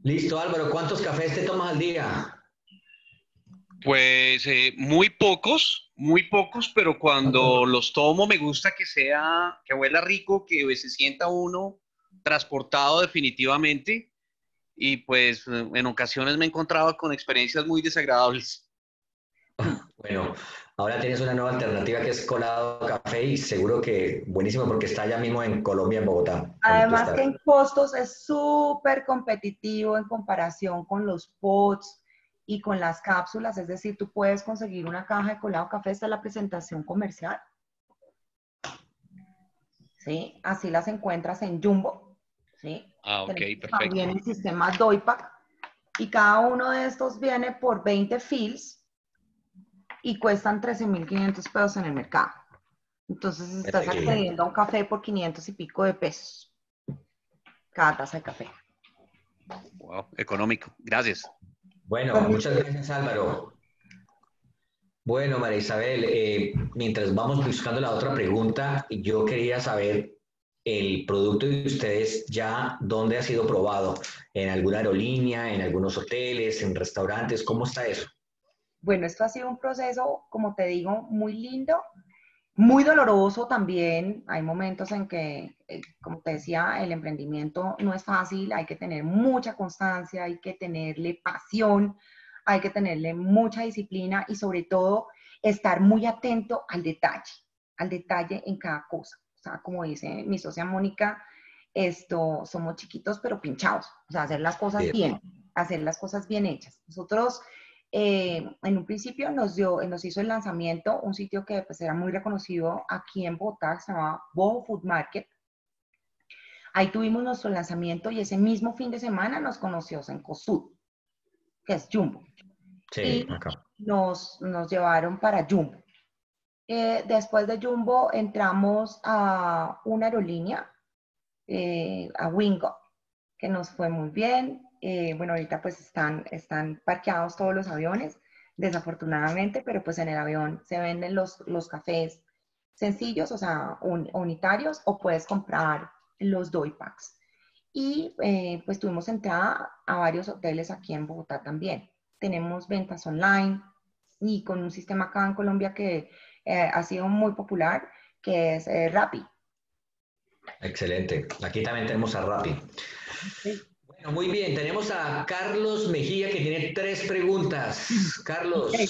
listo, Álvaro. ¿Cuántos cafés te tomas al día? Pues muy pocos, pero cuando los tomo me gusta que huela rico, que se sienta uno transportado definitivamente. Y pues en ocasiones me he encontrado con experiencias muy desagradables. Bueno, ahora tienes una nueva alternativa que es Colado Café y seguro que buenísimo porque está allá mismo en Colombia, en Bogotá, donde tú Además estás. que en costos es súper competitivo en comparación con los pods y con las cápsulas, es decir, tú puedes conseguir una caja de colado café, esta es la presentación comercial, ¿sí? Así las encuentras en Jumbo, ¿sí? Ah, ok, Tenemos también perfecto. el sistema Doypack y cada uno de estos viene por 20 fills y cuestan 13.500 pesos en el mercado. Entonces estás Perfecto. accediendo a un café por 500 y pico de pesos cada taza de café. Wow, económico. Gracias. Bueno, muchas gracias, Álvaro. Bueno, María Isabel, mientras vamos buscando la otra pregunta, yo quería saber el producto de ustedes ya dónde ha sido probado, en alguna aerolínea, en algunos hoteles, en restaurantes, ¿cómo está eso? Bueno, esto ha sido un proceso, como te digo, muy lindo, muy doloroso también. Hay momentos en que, como te decía, el emprendimiento no es fácil, hay que tener mucha constancia, hay que tenerle pasión, hay que tenerle mucha disciplina y sobre todo estar muy atento al detalle en cada cosa. O sea, como dice mi socia Mónica, esto, somos chiquitos pero pinchados, o sea, Sí. hacer las cosas bien hechas. Nosotros en un principio nos hizo el lanzamiento un sitio que pues, era muy reconocido aquí en Bogotá, se llama Boho Food Market. Ahí tuvimos nuestro lanzamiento y ese mismo fin de semana nos conoció Cencosud, que es Jumbo. Sí, Y acá. nos llevaron para Jumbo. Después de Jumbo entramos a una aerolínea, a Wingo, que nos fue muy bien. Bueno, ahorita pues están parqueados todos los aviones, desafortunadamente, pero pues en el avión se venden los cafés sencillos, o sea, unitarios, o puedes comprar los doy packs. Y pues tuvimos entrada a varios hoteles aquí en Bogotá también. Tenemos ventas online y con un sistema acá en Colombia que ha sido muy popular, que es Rappi. Excelente. Aquí también tenemos a Rappi. Bueno, muy bien. Tenemos a Carlos Mejía que tiene tres preguntas. Okay.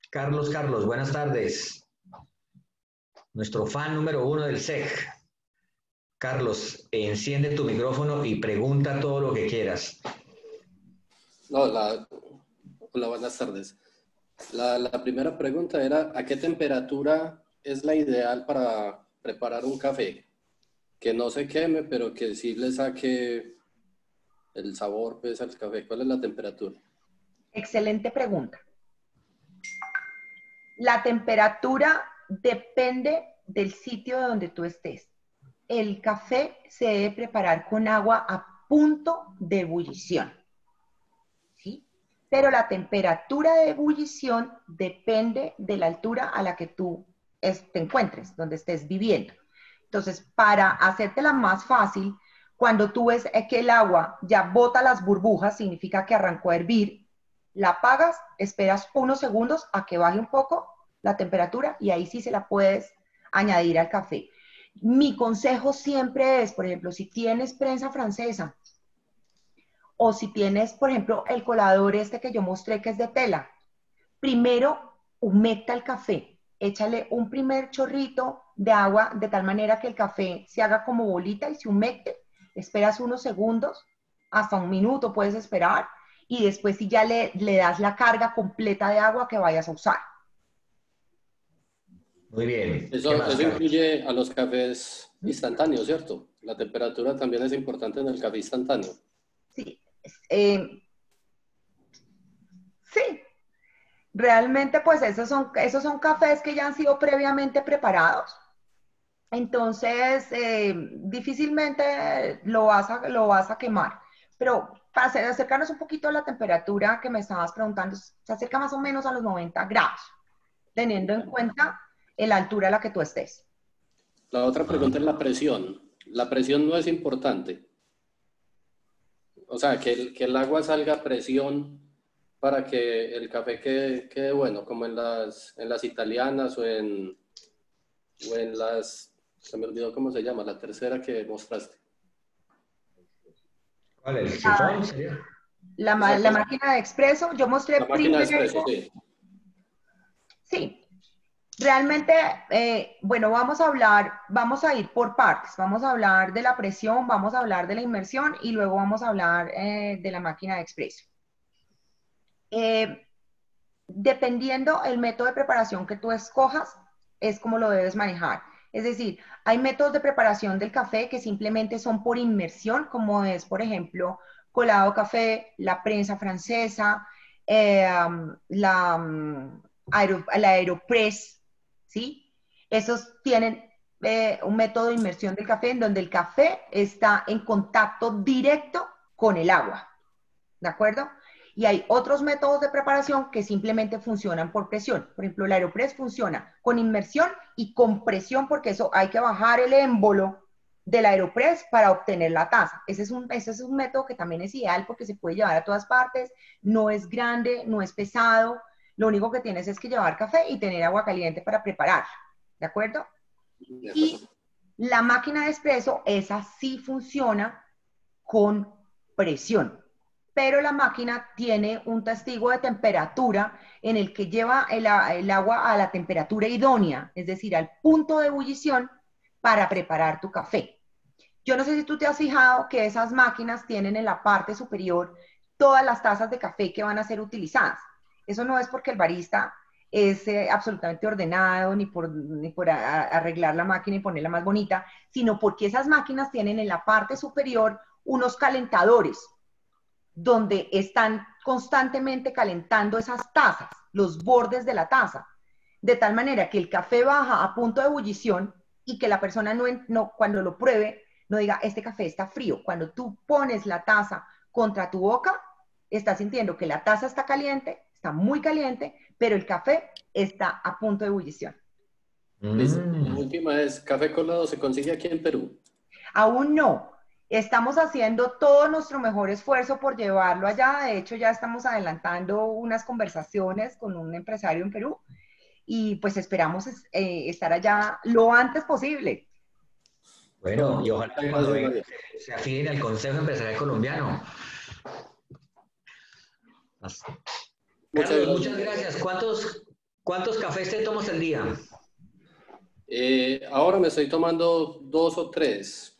Carlos, buenas tardes. Nuestro fan número uno del SEC. Carlos, enciende tu micrófono y pregunta todo lo que quieras. Hola, hola, buenas tardes. La primera pregunta era, ¿a qué temperatura es la ideal para preparar un café? Que no se queme, pero que sí le saque el sabor pues, al café. ¿Cuál es la temperatura? Excelente pregunta. La temperatura depende del sitio donde tú estés. El café se debe preparar con agua a punto de ebullición, ¿sí? Pero la temperatura de ebullición depende de la altura a la que tú te encuentres, donde estés viviendo. Entonces, para hacértela más fácil, cuando tú ves que el agua ya bota las burbujas, significa que arrancó a hervir, la apagas, esperas unos segundos a que baje un poco la temperatura y ahí sí se la puedes añadir al café. Mi consejo siempre es, por ejemplo, si tienes prensa francesa o si tienes, por ejemplo, el colador este que yo mostré que es de tela, primero humecta el café, échale un primer chorrito de agua de tal manera que el café se haga como bolita y se humecte, esperas unos segundos, hasta un minuto puedes esperar, y después si ya le das la carga completa de agua que vayas a usar. Muy bien. ¿Qué Eso, más, eso Carlos? incluye a los cafés instantáneos, ¿cierto? La temperatura también es importante en el café instantáneo. Sí, sí. Realmente, pues esos son cafés que ya han sido previamente preparados. Entonces, difícilmente lo vas a quemar. Pero para acercarnos un poquito a la temperatura que me estabas preguntando, se acerca más o menos a los 90 grados, teniendo en cuenta la altura a la que tú estés. La otra pregunta es la presión. La presión no es importante. O sea, que el agua salga a presión para que el café quede bueno, como en las italianas o en las, se me olvidó cómo se llama, la tercera que mostraste. ¿Cuál? ¿El sifón sería? La máquina de expreso, yo mostré La máquina de primero. expreso, sí. Sí, realmente, bueno, vamos a ir por partes. Vamos a hablar de la presión, vamos a hablar de la inmersión y luego vamos a hablar de la máquina de expreso. Dependiendo el método de preparación que tú escojas, es como lo debes manejar. Es decir, hay métodos de preparación del café que simplemente son por inmersión, como es, por ejemplo, colado café, la prensa francesa, la Aeropress, ¿sí? Esos tienen un método de inmersión del café en donde el café está en contacto directo con el agua, ¿de acuerdo? Y hay otros métodos de preparación que simplemente funcionan por presión. Por ejemplo, el Aeropress funciona con inmersión y con presión, porque eso hay que bajar el émbolo del Aeropress para obtener la taza. Ese es un método que también es ideal porque se puede llevar a todas partes, no es grande, no es pesado, lo único que tienes es que llevar café y tener agua caliente para preparar, ¿de acuerdo? Y la máquina de expreso, esa sí funciona con presión, pero la máquina tiene un testigo de temperatura en el que lleva el agua a la temperatura idónea, es decir, al punto de ebullición para preparar tu café. Yo no sé si tú te has fijado que esas máquinas tienen en la parte superior todas las tazas de café que van a ser utilizadas. Eso no es porque el barista es absolutamente ordenado, ni por arreglar la máquina y ponerla más bonita, sino porque esas máquinas tienen en la parte superior unos calentadores donde están constantemente calentando esas tazas, los bordes de la taza, de tal manera que el café baja a punto de ebullición y que la persona cuando lo pruebe no diga, este café está frío. Cuando tú pones la taza contra tu boca, estás sintiendo que la taza está caliente, está muy caliente, pero el café está a punto de ebullición. La última es, ¿café colado se consigue aquí en Perú? Aún no. Estamos haciendo todo nuestro mejor esfuerzo por llevarlo allá. De hecho, ya estamos adelantando unas conversaciones con un empresario en Perú y pues esperamos estar allá lo antes posible. Bueno, y ojalá cuando se afíen al Consejo Empresarial Colombiano. Carlos, muchas gracias. ¿Cuántos cafés te tomas al día? Ahora me estoy tomando 2 o 3.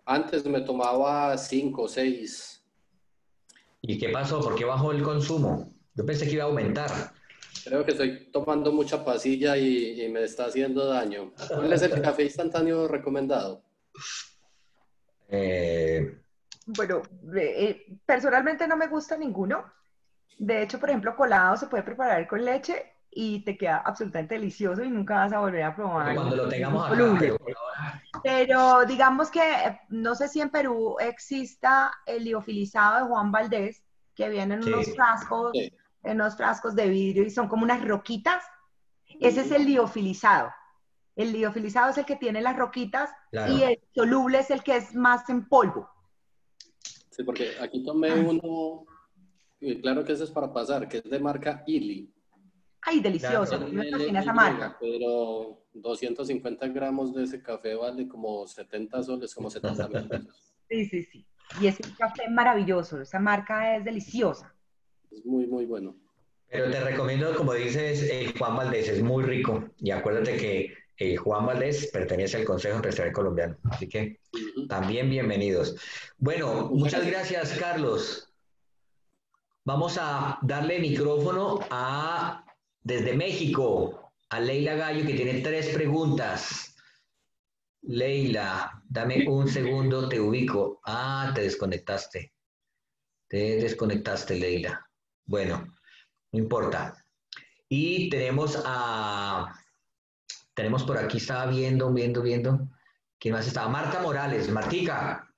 Antes me tomaba 5 o 6. ¿Y qué pasó? ¿Por qué bajó el consumo? Yo pensé que iba a aumentar. Creo que estoy tomando mucha pasilla y me está haciendo daño. ¿Cuál es el café instantáneo recomendado? Bueno, personalmente no me gusta ninguno. De hecho, por ejemplo, colado se puede preparar con leche y te queda absolutamente delicioso y nunca vas a volver a probar. Cuando lo tengamos acá, pero digamos que no sé si en Perú exista el liofilizado de Juan Valdés, que viene en unos frascos, en unos frascos de vidrio y son como unas roquitas. Ese es el liofilizado. El liofilizado es el que tiene las roquitas y el soluble es el que es más en polvo. Sí, porque aquí tomé uno, y claro que ese es para pasar, que es de marca Illy. Ay, delicioso. Me fascina esa marca. Pero 250 gramos de ese café vale como 70 soles, como 70.000 pesos. Sí. Y es un café maravilloso. Esa marca es deliciosa. Es muy, muy bueno. Pero te recomiendo, como dices, Juan Valdés, es muy rico. Y acuérdate que Juan Valdés pertenece al Consejo Empresarial Colombiano. Así que también bienvenidos. Bueno, muchas gracias, Carlos. Vamos a darle micrófono desde México, a Leila Gallo, que tiene 3 preguntas. Leila, dame un segundo, te ubico. Te desconectaste. Te desconectaste, Leila. Bueno, no importa. Y tenemos por aquí, estaba viendo, ¿quién más estaba? Marta Morales. Martica,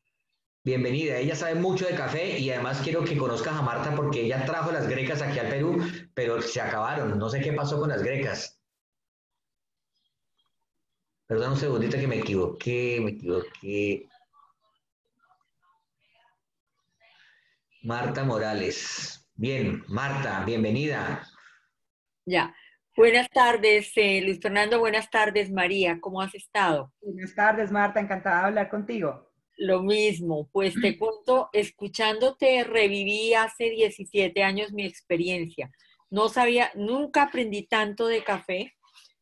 bienvenida. Ella sabe mucho de café y además quiero que conozcas a Marta porque ella trajo las grecas aquí al Perú, pero se acabaron. No sé qué pasó con las grecas. Perdón un segundito que me equivoqué. Marta Morales. Bien, Marta, bienvenida. Ya. Buenas tardes, Luis Fernando. Buenas tardes, María. ¿Cómo has estado? Buenas tardes, Marta. Encantada de hablar contigo. Lo mismo. Pues te cuento, escuchándote, reviví hace 17 años mi experiencia. No sabía, nunca aprendí tanto de café.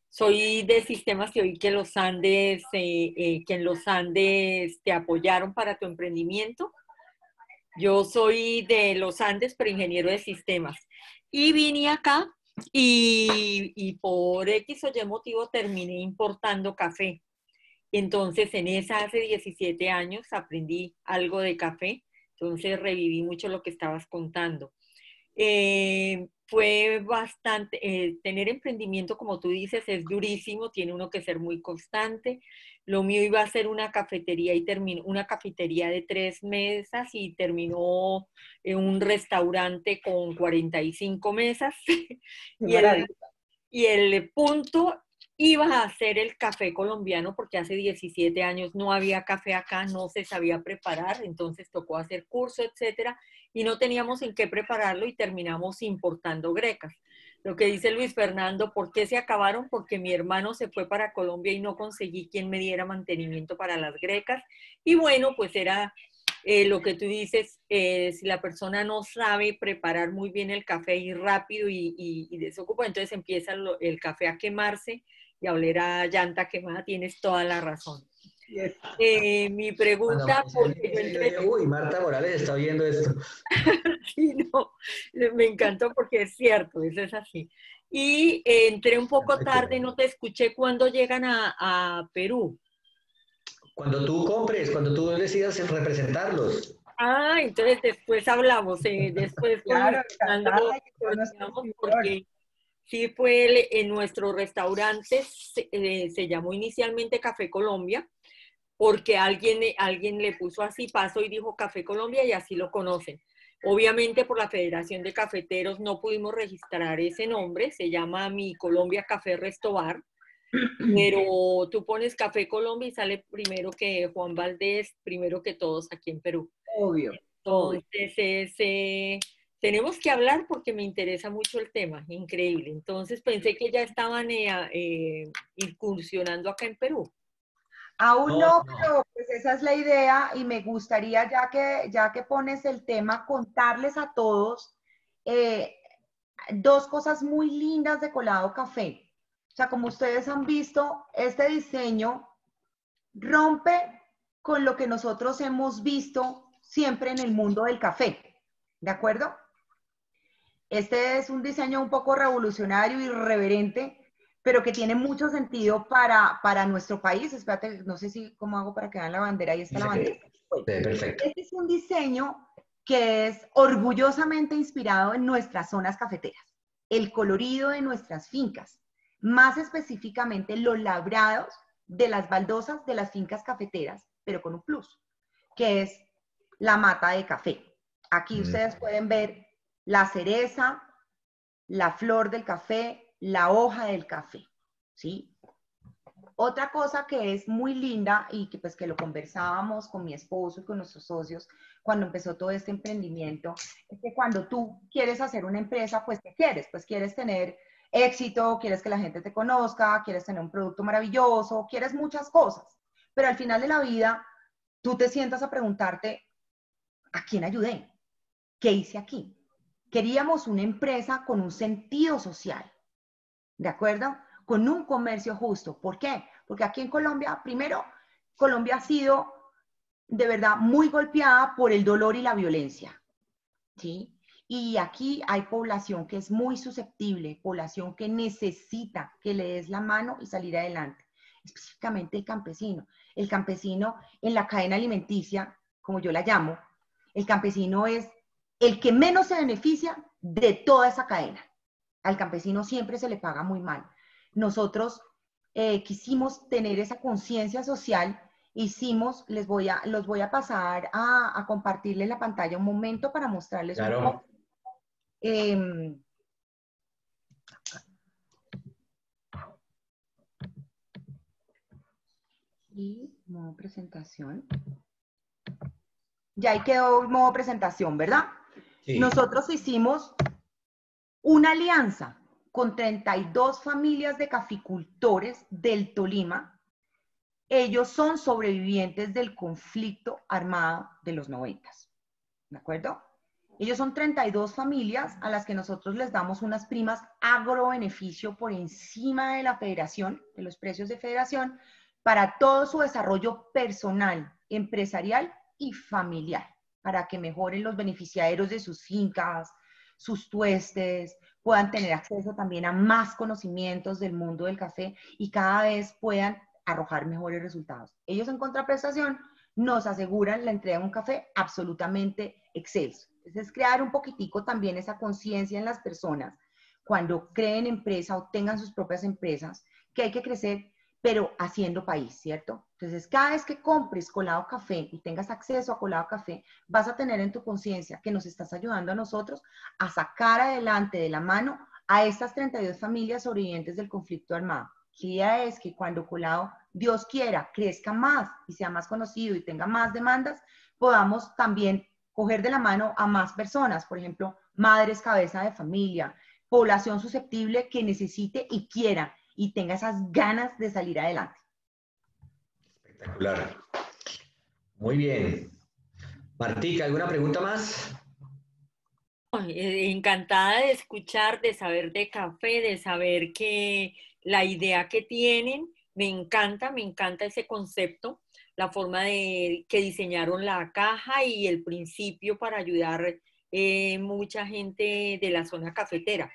Soy de sistemas y oí que los Andes, que en los Andes te apoyaron para tu emprendimiento. Yo soy de los Andes, pero ingeniero de sistemas. Y vine acá y por X o Y motivo terminé importando café. Entonces, en esa hace 17 años aprendí algo de café. Entonces, reviví mucho lo que estabas contando. Fue bastante, tener emprendimiento, como tú dices, es durísimo, tiene uno que ser muy constante. Lo mío iba a ser una cafetería y terminó, una cafetería de 3 mesas y terminó en un restaurante con 45 mesas. Y el punto iba a ser el café colombiano porque hace 17 años no había café acá, no se sabía preparar, entonces tocó hacer curso, etcétera, y no teníamos en qué prepararlo y terminamos importando grecas. Lo que dice Luis Fernando, ¿por qué se acabaron? Porque mi hermano se fue para Colombia y no conseguí quien me diera mantenimiento para las grecas. Y bueno, pues era lo que tú dices, si la persona no sabe preparar muy bien el café y rápido y desocupa, entonces empieza el café a quemarse y a oler a llanta quemada, tienes toda la razón. Yes. Mi pregunta, porque yo entré... Uy, Marta Morales está viendo esto. Sí, no, me encantó porque es cierto, eso es así. Y entré un poco tarde, no te escuché cuando llegan a Perú. Cuando tú compres, cuando tú decidas representarlos. Ah, entonces después hablamos, después con Claro, Luis Fernando encantada de que sea nuestro coordinamos distribuidor. porque sí fue en nuestro restaurante, se llamó inicialmente Café Colombia, porque alguien le puso así, paso y dijo Café Colombia y así lo conocen. Obviamente por la Federación de Cafeteros no pudimos registrar ese nombre, se llama Mi Colombia Café Resto Bar, pero tú pones Café Colombia y sale primero que Juan Valdés, primero que todos aquí en Perú. Obvio. Entonces, tenemos que hablar porque me interesa mucho el tema, increíble. Entonces pensé que ya estaban incursionando acá en Perú. Aún no, pero pues esa es la idea y me gustaría, ya que pones el tema, contarles a todos dos cosas muy lindas de Colado Café. O sea, como ustedes han visto, este diseño rompe con lo que nosotros hemos visto siempre en el mundo del café, ¿de acuerdo? Este es un diseño un poco revolucionario y irreverente, pero que tiene mucho sentido para nuestro país. Espérate, no sé si cómo hago para que vean la bandera. Ahí está la bandera. Bueno, perfecto. Este es un diseño que es orgullosamente inspirado en nuestras zonas cafeteras, el colorido de nuestras fincas, más específicamente los labrados de las baldosas de las fincas cafeteras, pero con un plus, que es la mata de café. Aquí ustedes pueden ver la cereza, la flor del café, la hoja del café, ¿sí? Otra cosa que es muy linda y que pues que lo conversábamos con mi esposo y con nuestros socios cuando empezó todo este emprendimiento, es que cuando tú quieres hacer una empresa, pues ¿qué quieres? Pues quieres tener éxito, quieres que la gente te conozca, quieres tener un producto maravilloso, quieres muchas cosas, pero al final de la vida tú te sientas a preguntarte, ¿a quién ayudé? ¿Qué hice aquí? Queríamos una empresa con un sentido social, ¿de acuerdo? Con un comercio justo. ¿Por qué? Porque aquí en Colombia, primero, Colombia ha sido de verdad muy golpeada por el dolor y la violencia, ¿sí? Y aquí hay población que es muy susceptible, población que necesita que le des la mano y salir adelante, específicamente el campesino. El campesino en la cadena alimenticia, como yo la llamo, el campesino es el que menos se beneficia de toda esa cadena. al campesino siempre se le paga muy mal. Nosotros quisimos tener esa conciencia social, los voy a pasar a compartirles la pantalla un momento para mostrarles un poco. Y modo presentación. Ya ahí quedó el modo presentación, ¿verdad? Sí. Nosotros hicimos una alianza con 32 familias de caficultores del Tolima. Ellos son sobrevivientes del conflicto armado de los 90, ¿de acuerdo? Ellos son 32 familias a las que nosotros les damos unas primas agrobeneficio por encima de la federación, de los precios de federación, para todo su desarrollo personal, empresarial y familiar, para que mejoren los beneficiarios de sus fincas, sus tuestes, puedan tener acceso también a más conocimientos del mundo del café y cada vez puedan arrojar mejores resultados. Ellos en contraprestación nos aseguran la entrega de un café absolutamente excelso. Es crear un poquitico también esa conciencia en las personas cuando creen empresa o tengan sus propias empresas, que hay que crecer, pero haciendo país, ¿cierto? Entonces, cada vez que compres Colado Café y tengas acceso a Colado Café, vas a tener en tu conciencia que nos estás ayudando a nosotros a sacar adelante de la mano a estas 32 familias sobrevivientes del conflicto armado. La idea es que cuando Colado, Dios quiera, crezca más y sea más conocido y tenga más demandas, podamos también coger de la mano a más personas, por ejemplo, madres cabeza de familia, población susceptible que necesite y quiera y tenga esas ganas de salir adelante. Espectacular. Muy bien. Martica, ¿alguna pregunta más? Encantada de escuchar, de saber de café, de saber que la idea que tienen, me encanta ese concepto, la forma de que diseñaron la caja y el principio para ayudar mucha gente de la zona cafetera.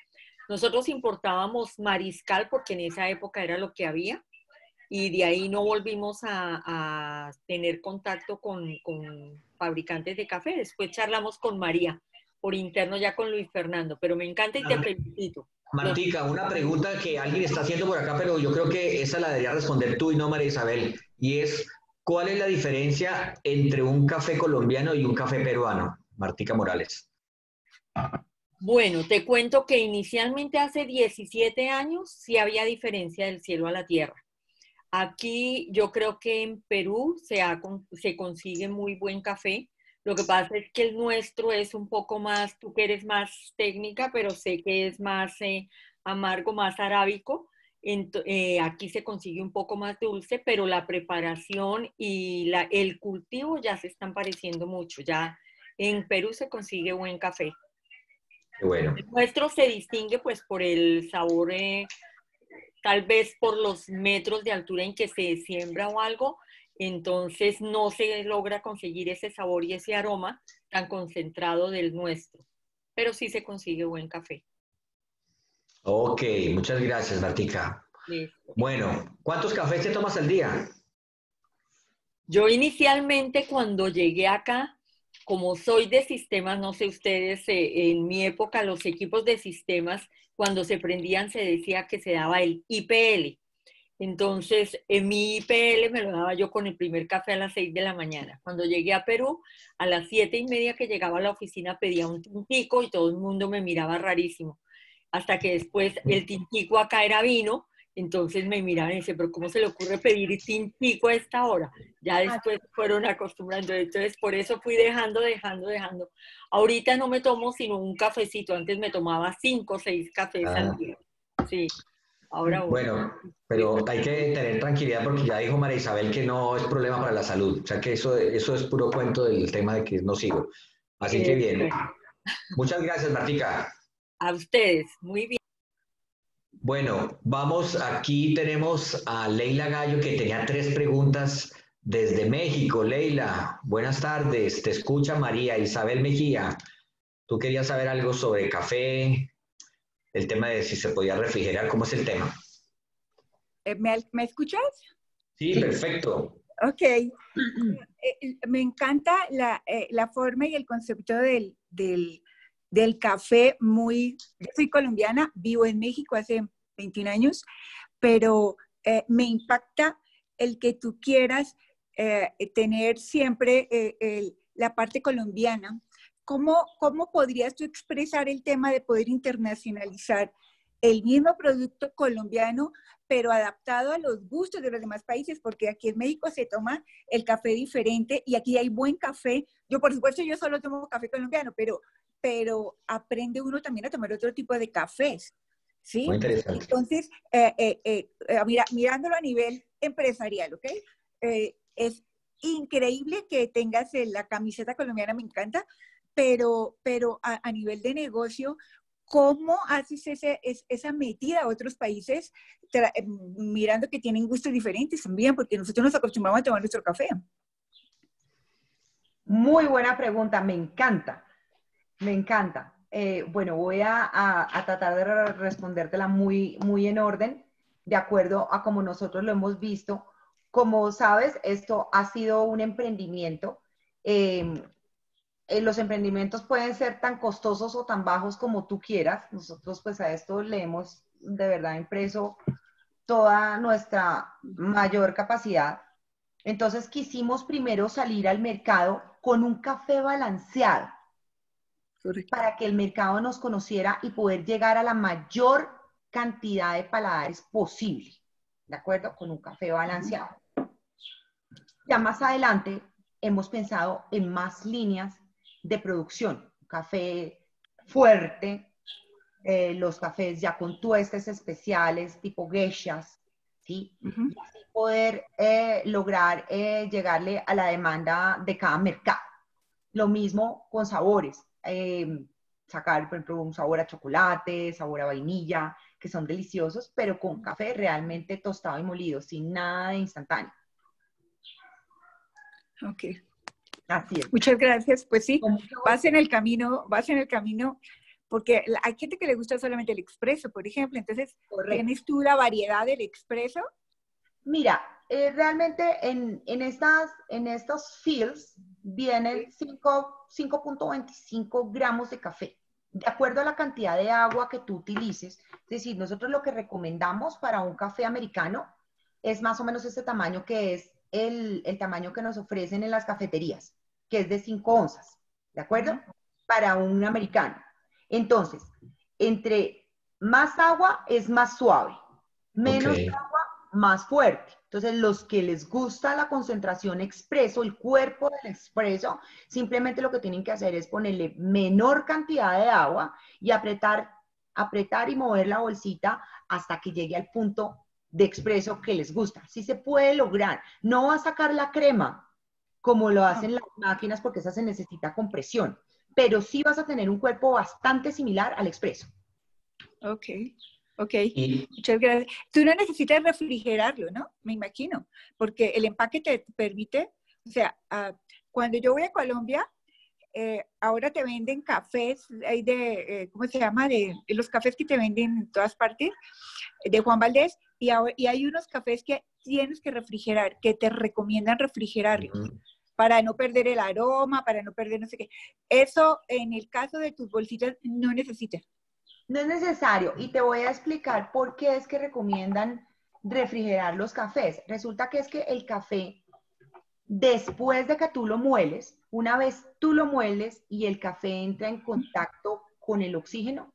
Nosotros importábamos mariscal porque en esa época era lo que había y de ahí no volvimos a tener contacto con fabricantes de café. Después charlamos con María por interno ya con Luis Fernando, pero me encanta y te felicito. Martica, una pregunta que alguien está haciendo por acá, pero yo creo que esa la debería responder tú y no María Isabel, y es, ¿cuál es la diferencia entre un café colombiano y un café peruano? Martica Morales. Bueno, te cuento que inicialmente hace 17 años sí había diferencia del cielo a la tierra. Aquí yo creo que en Perú se consigue muy buen café. Lo que pasa es que el nuestro es un poco más, tú que eres más técnica, pero sé que es más amargo, más arábico. Aquí se consigue un poco más dulce, pero la preparación y el cultivo ya se están pareciendo mucho. Ya en Perú se consigue buen café. Qué bueno. El nuestro se distingue pues por el sabor, tal vez por los metros de altura en que se siembra o algo, entonces no se logra conseguir ese sabor y ese aroma tan concentrado del nuestro, pero sí se consigue buen café. Ok, muchas gracias, Martica. Listo. Bueno, ¿cuántos cafés te tomas al día? Yo inicialmente cuando llegué acá, como soy de sistemas, no sé ustedes, en mi época los equipos de sistemas, cuando se prendían se decía que se daba el IPL. Entonces, en mi IPL me lo daba yo con el primer café a las 6 de la mañana. Cuando llegué a Perú, a las 7:30 que llegaba a la oficina pedía un tintico y todo el mundo me miraba rarísimo. Hasta que después el tintico acá era vino, entonces me miraban y decían, pero ¿cómo se le ocurre pedir tintico a esta hora? Ya después fueron acostumbrando, entonces por eso fui dejando. Ahorita no me tomo sino un cafecito, antes me tomaba 5 o 6 cafés al día. Sí, ahora bueno, pero hay que tener tranquilidad porque ya dijo María Isabel que no es problema para la salud, o sea que eso es puro cuento del tema de que es nocivo. Así que bien. Muchas gracias, Martica. A ustedes, muy bien. Bueno, vamos, aquí tenemos a Leila Gallo que tenía 3 preguntas desde México. Leila, buenas tardes, te escucha María Isabel Mejía. Tú querías saber algo sobre café, el tema de si se podía refrigerar, ¿cómo es el tema? ¿Me escuchas? Sí, perfecto. Ok. Me encanta la forma y el concepto del del café yo soy colombiana, vivo en México hace 21 años, pero me impacta el que tú quieras tener siempre la parte colombiana. ¿Cómo podrías tú expresar el tema de poder internacionalizar el mismo producto colombiano, pero adaptado a los gustos de los demás países? Porque aquí en México se toma el café diferente y aquí hay buen café. Yo, por supuesto, yo solo tomo café colombiano, pero aprende uno también a tomar otro tipo de cafés, ¿sí? Muy interesante. Entonces, mirándolo a nivel empresarial, ¿ok? Es increíble que tengas la camiseta colombiana, me encanta, pero a nivel de negocio, ¿cómo haces esa metida a otros países mirando que tienen gustos diferentes también? Porque nosotros nos acostumbramos a tomar nuestro café. Muy buena pregunta, me encanta, me encanta. Bueno, voy a tratar de respondértela muy, muy en orden, de acuerdo a como nosotros lo hemos visto. Como sabes, esto ha sido un emprendimiento. Los emprendimientos pueden ser tan costosos o tan bajos como tú quieras. Nosotros pues a esto le hemos de verdad impreso toda nuestra mayor capacidad. Entonces quisimos primero salir al mercado con un café balanceado. Correcto. Para que el mercado nos conociera y poder llegar a la mayor cantidad de paladares posible. ¿De acuerdo? Con un café balanceado. Ya más adelante hemos pensado en más líneas de producción, café fuerte, los cafés ya con tuestes especiales, tipo geishas, ¿sí? Y así poder lograr llegarle a la demanda de cada mercado. Lo mismo con sabores, sacar, por ejemplo, un sabor a chocolate, sabor a vainilla, que son deliciosos, pero con café realmente tostado y molido, sin nada de instantáneo. Ok. Así es. Muchas gracias. Pues sí, vas en el camino, porque hay gente que le gusta solamente el expreso, por ejemplo. Entonces, correcto. ¿Tienes tú la variedad del expreso? Mira, realmente en estos fields vienen 5.25 gramos de café, de acuerdo a la cantidad de agua que tú utilices. Es decir, nosotros lo que recomendamos para un café americano es más o menos este tamaño, que es el tamaño que nos ofrecen en las cafeterías, que es de 5 onzas, ¿de acuerdo? Para un americano. Entonces, entre más agua es más suave, menos agua más fuerte. Entonces, los que les gusta la concentración expreso, el cuerpo del expreso, simplemente lo que tienen que hacer es ponerle menor cantidad de agua y apretar y mover la bolsita hasta que llegue al punto de expreso que les gusta. Sí se puede lograr. No va a sacar la crema como lo hacen las máquinas, porque esa se necesita compresión, pero sí vas a tener un cuerpo bastante similar al expreso. Ok. Muchas gracias. Tú no necesitas refrigerarlo, ¿no? Me imagino, porque el empaque te permite, o sea, cuando yo voy a Colombia, ahora te venden cafés, hay ¿cómo se llama? De los cafés que te venden en todas partes, de Juan Valdez, y hay unos cafés que tienes que refrigerar, que te recomiendan refrigerarlos, para no perder el aroma, para no perder no sé qué. Eso, en el caso de tus bolsitas, no necesitas. No es necesario, y te voy a explicar por qué es que recomiendan refrigerar los cafés. Resulta que es que el café, después de que tú lo mueles, una vez tú lo mueles y el café entra en contacto con el oxígeno,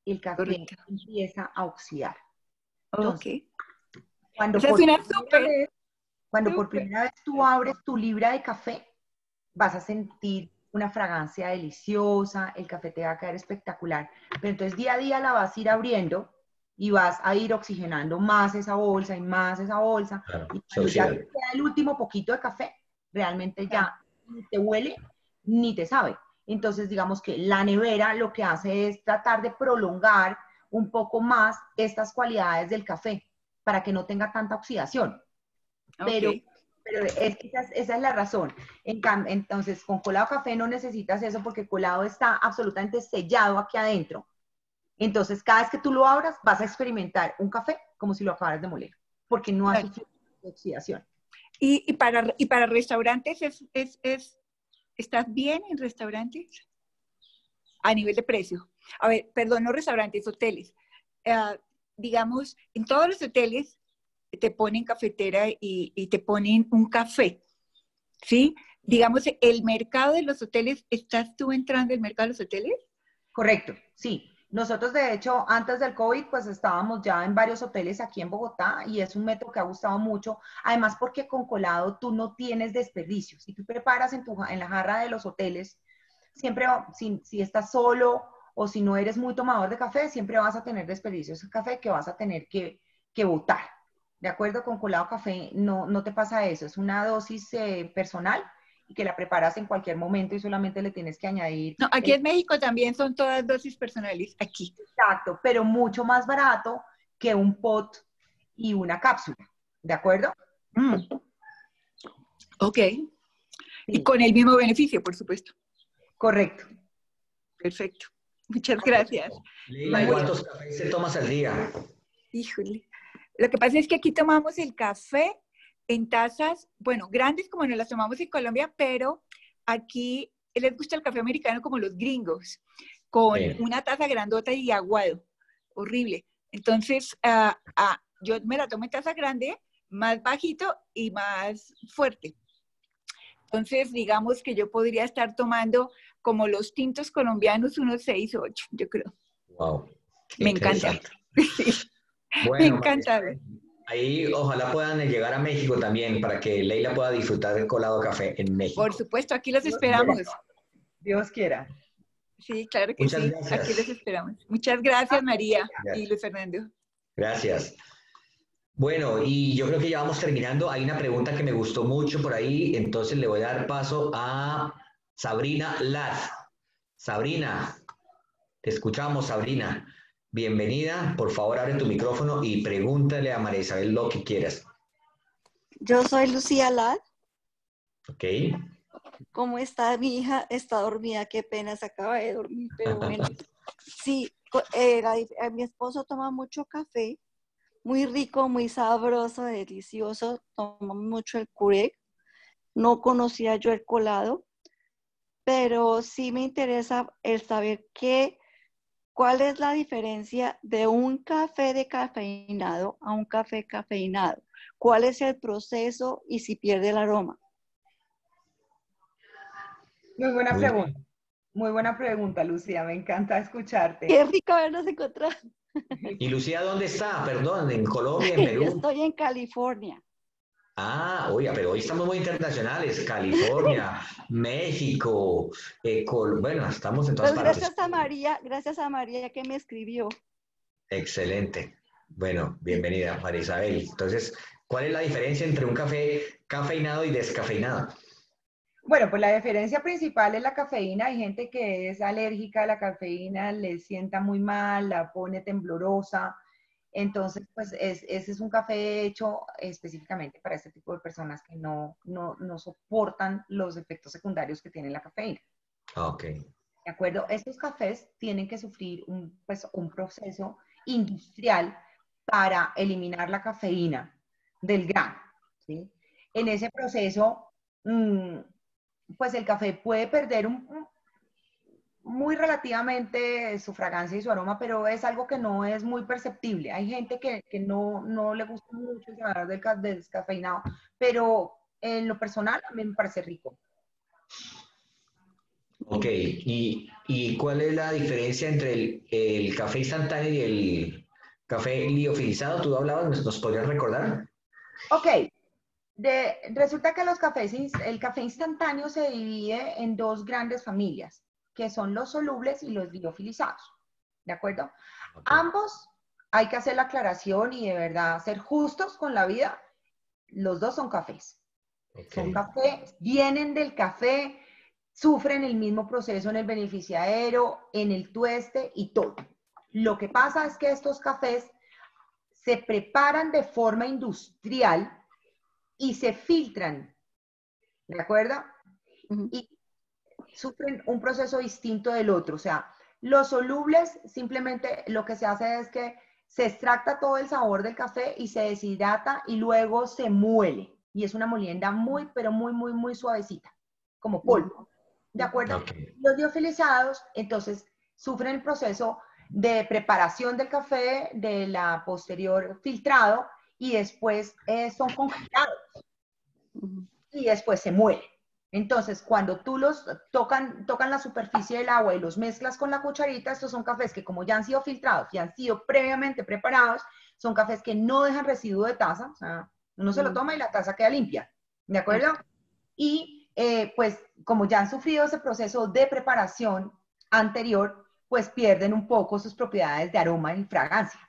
el café empieza a oxidar. Entonces, cuando por primera vez tú abres tu libra de café, vas a sentir una fragancia deliciosa, el café te va a quedar espectacular, pero entonces día a día la vas a ir abriendo y vas a ir oxigenando más esa bolsa y más esa bolsa, y cuando ya te queda el último poquito de café, realmente ya ni te huele ni te sabe. Entonces digamos que la nevera lo que hace es tratar de prolongar un poco más estas cualidades del café para que no tenga tanta oxidación. Pero esa es la razón. Entonces, con colado café no necesitas eso, porque colado está absolutamente sellado aquí adentro. Entonces, cada vez que tú lo abras, vas a experimentar un café como si lo acabaras de moler, porque no ha sufrido oxidación. ¿Y para restaurantes ¿estás bien en restaurantes? a nivel de precio. A ver, perdón, no restaurantes, hoteles. Digamos, en todos los hoteles te ponen cafetera y te ponen un café, ¿sí? Digamos, el mercado de los hoteles, ¿estás tú entrando al mercado de los hoteles? Correcto, sí. Nosotros, de hecho, antes del COVID, pues estábamos ya en varios hoteles aquí en Bogotá y es un método que ha gustado mucho. Además, porque con colado tú no tienes desperdicios. Si tú preparas en la jarra de los hoteles, siempre, si estás solo o si no eres muy tomador de café, siempre vas a tener desperdicios de café que vas a tener que botar. ¿De acuerdo? Con colado café no te pasa eso. Es una dosis personal y que la preparas en cualquier momento y solamente le tienes que añadir. No, aquí en México también son todas dosis personales, aquí. Exacto, pero mucho más barato que un pot y una cápsula, ¿de acuerdo? Ok. Sí. Y con el mismo beneficio, por supuesto. Correcto. Perfecto. Muchas gracias. Leila, ¿cuántos cafés te tomas al día? Híjole. Lo que pasa es que aquí tomamos el café en tazas, bueno, grandes como nos las tomamos en Colombia, pero aquí les gusta el café americano como los gringos, con una taza grandota y aguado, horrible. Entonces, yo me la tomo en taza grande, más bajito y más fuerte. Entonces, digamos que yo podría estar tomando como los tintos colombianos, unos 6 o 8, yo creo. Wow. Me encanta. Sí. Bueno, me encanta. Ahí ojalá puedan llegar a México también para que Leila pueda disfrutar del colado café en México. Por supuesto, aquí los esperamos. Dios quiera. Sí, claro que Muchas sí. Gracias. Aquí los esperamos. Muchas gracias, María y Luis Fernando. Gracias. Bueno, y yo creo que ya vamos terminando. Hay una pregunta que me gustó mucho por ahí, entonces le voy a dar paso a Sabrina Laz. Sabrina, te escuchamos, Sabrina. Bienvenida. Por favor, abre tu micrófono y pregúntale a María Isabel lo que quieras. Yo soy Lucía Lad. Ok. ¿Cómo está mi hija? Está dormida, qué pena, se acaba de dormir, pero bueno. Sí, mi esposo toma mucho café, muy rico, muy sabroso, delicioso, toma mucho el Keurig. No conocía yo el colado, pero sí me interesa el saber cuál es la diferencia de un café descafeinado a un café cafeinado. ¿Cuál es el proceso y si pierde el aroma? Muy buena pregunta. Muy buena pregunta, Lucía. Me encanta escucharte. Qué rico habernos encontrado. ¿Y Lucía dónde está? Perdón, ¿en Colombia, en Perú? Yo estoy en California. Ah, oiga, pero hoy estamos muy internacionales. California, México, bueno, estamos en todas partes. Gracias a María que me escribió. Excelente. Bueno, bienvenida, María Isabel. Entonces, ¿cuál es la diferencia entre un café cafeinado y descafeinado? Bueno, pues la diferencia principal es la cafeína. Hay gente que es alérgica a la cafeína, le sienta muy mal, la pone temblorosa. Entonces, pues ese es un café hecho específicamente para este tipo de personas que no soportan los efectos secundarios que tiene la cafeína. Ok. ¿De acuerdo? Estos cafés tienen que sufrir un proceso industrial para eliminar la cafeína del grano, ¿sí? En ese proceso, pues el café puede perder muy relativamente su fragancia y su aroma, pero es algo que no es muy perceptible. Hay gente que no le gusta mucho el sabor del descafeinado, pero en lo personal a mí me parece rico. Ok, ¿y cuál es la diferencia entre el café instantáneo y el café liofilizado? ¿Tú hablabas? ¿Nos podrías recordar? Ok, resulta que el café instantáneo se divide en dos grandes familias, que son los solubles y los liofilizados, ¿de acuerdo? Okay. Ambos hay que hacer la aclaración y de verdad ser justos con la vida, los dos son cafés. Okay. Son café, vienen del café, sufren el mismo proceso en el beneficiadero, en el tueste y todo. Lo que pasa es que estos cafés se preparan de forma industrial y se filtran, ¿de acuerdo? Y sufren un proceso distinto del otro. O sea, los solubles simplemente lo que se hace es que se extracta todo el sabor del café y se deshidrata y luego se muele. Y es una molienda muy, pero muy, muy, muy suavecita, como polvo. ¿De acuerdo? Okay. Los liofilizados, entonces, sufren el proceso de preparación del café, de la posterior filtrado, y después son congelados y después se mueren. Entonces, cuando tú los tocan la superficie del agua y los mezclas con la cucharita, estos son cafés que, como ya han sido filtrados y han sido previamente preparados, son cafés que no dejan residuo de taza, o sea, uno se lo toma y la taza queda limpia, ¿de acuerdo? Y pues como ya han sufrido ese proceso de preparación anterior, pues pierden un poco sus propiedades de aroma y fragancia.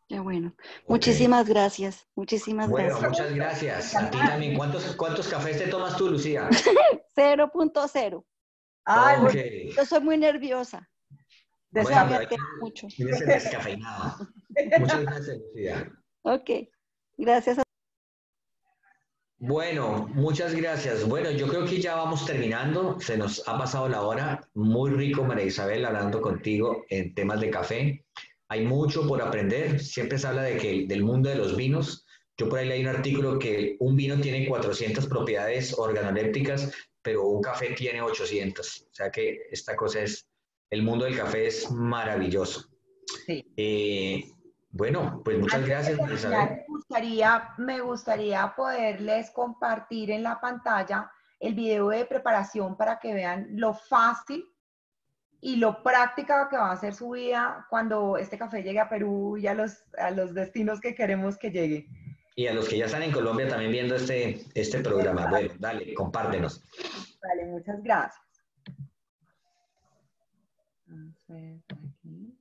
Qué bueno. Muchísimas gracias. Muchísimas bueno, gracias. muchas gracias. A ti también. ¿Cuántos cafés te tomas tú, Lucía? 0.0. Ay, Okay. Yo soy muy nerviosa. Bueno, mucho. Tienes el descafeinado. Muchas gracias, Lucía. Ok. Gracias. Bueno, muchas gracias. Bueno, yo creo que ya vamos terminando. Se nos ha pasado la hora. Muy rico, María Isabel, hablando contigo en temas de café. Hay mucho por aprender. Siempre se habla del mundo de los vinos. Yo por ahí leí un artículo que un vino tiene 400 propiedades organolépticas, pero un café tiene 800. O sea que esta cosa el mundo del café es maravilloso. Sí. Bueno, pues muchas gracias, María Isabel. Me gustaría poderles compartir en la pantalla el video de preparación para que vean lo fácil y lo práctica que va a ser su vida cuando este café llegue a Perú y a los destinos que queremos que llegue. Y a los que ya están en Colombia también viendo este programa. Bueno, dale, compártenos. Vale, muchas gracias. Entonces, aquí.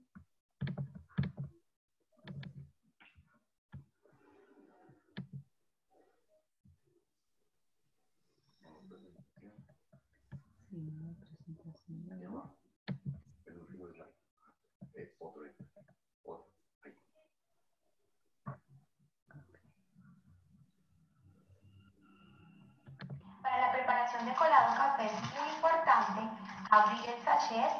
Para la preparación de colado café es muy importante abrir el sachet,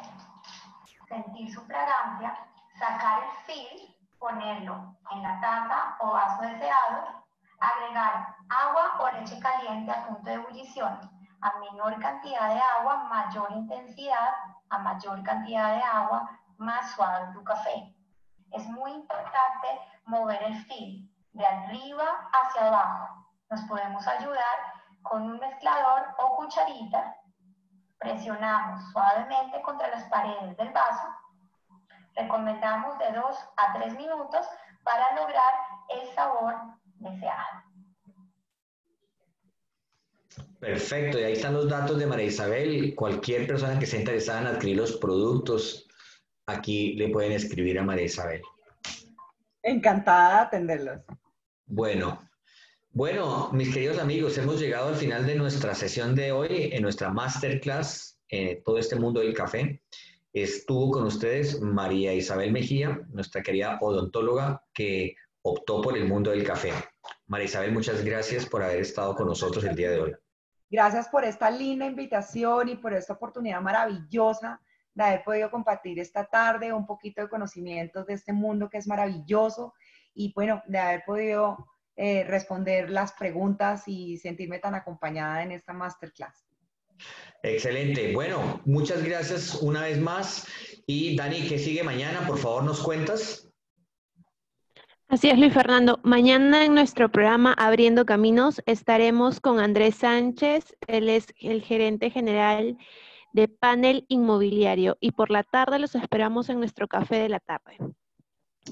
sentir su fragancia, sacar el fil, ponerlo en la taza o vaso deseado, agregar agua o leche caliente a punto de ebullición. A menor cantidad de agua, mayor intensidad; a mayor cantidad de agua, más suave tu café. Es muy importante mover el fil de arriba hacia abajo. Nos podemos ayudar con un mezclador o cucharita. Presionamos suavemente contra las paredes del vaso. Recomendamos de 2 a 3 minutos para lograr el sabor deseado. Perfecto, y ahí están los datos de María Isabel. Cualquier persona que esté interesada en adquirir los productos, aquí le pueden escribir a María Isabel. Encantada de atenderlos. Bueno, mis queridos amigos, hemos llegado al final de nuestra sesión de hoy, en nuestra masterclass, todo este mundo del café. Estuvo con ustedes María Isabel Mejía, nuestra querida odontóloga que optó por el mundo del café. María Isabel, muchas gracias por haber estado con nosotros el día de hoy. Gracias por esta linda invitación y por esta oportunidad maravillosa de haber podido compartir esta tarde un poquito de conocimientos de este mundo que es maravilloso y bueno, de haber podido responder las preguntas y sentirme tan acompañada en esta masterclass. Excelente. Bueno, muchas gracias una vez más. Y Dani, ¿qué sigue mañana? Por favor, ¿nos cuentas? Así es, Luis Fernando. Mañana en nuestro programa Abriendo Caminos estaremos con Andrés Sánchez. Él es el gerente general de Panel Inmobiliario. Y por la tarde los esperamos en nuestro café de la tarde.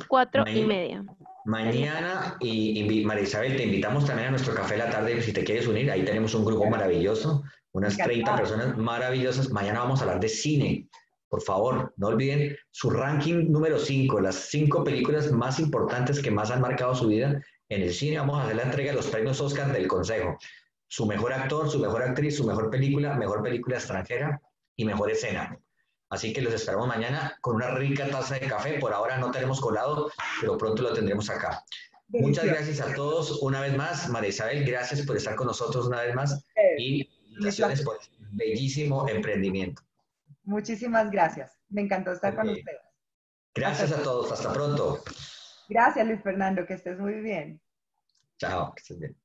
4:30. Mañana, y María Isabel, te invitamos también a nuestro café de la tarde si te quieres unir. Ahí tenemos un grupo maravilloso, unas 30 personas maravillosas. Mañana vamos a hablar de cine. Por favor, no olviden su ranking número 5, las 5 películas más importantes que más han marcado su vida en el cine. Vamos a hacer la entrega de los premios Oscar del Consejo. Su mejor actor, su mejor actriz, su mejor película extranjera y mejor escena. Así que los esperamos mañana con una rica taza de café. Por ahora no tenemos colado, pero pronto lo tendremos acá. Muchas gracias a todos una vez más. María Isabel, gracias por estar con nosotros una vez más y felicitaciones por este bellísimo emprendimiento. Muchísimas gracias. Me encantó estar con ustedes. Gracias a todos. Hasta pronto. Gracias, Luis Fernando. Que estés muy bien. Chao. Que estés bien.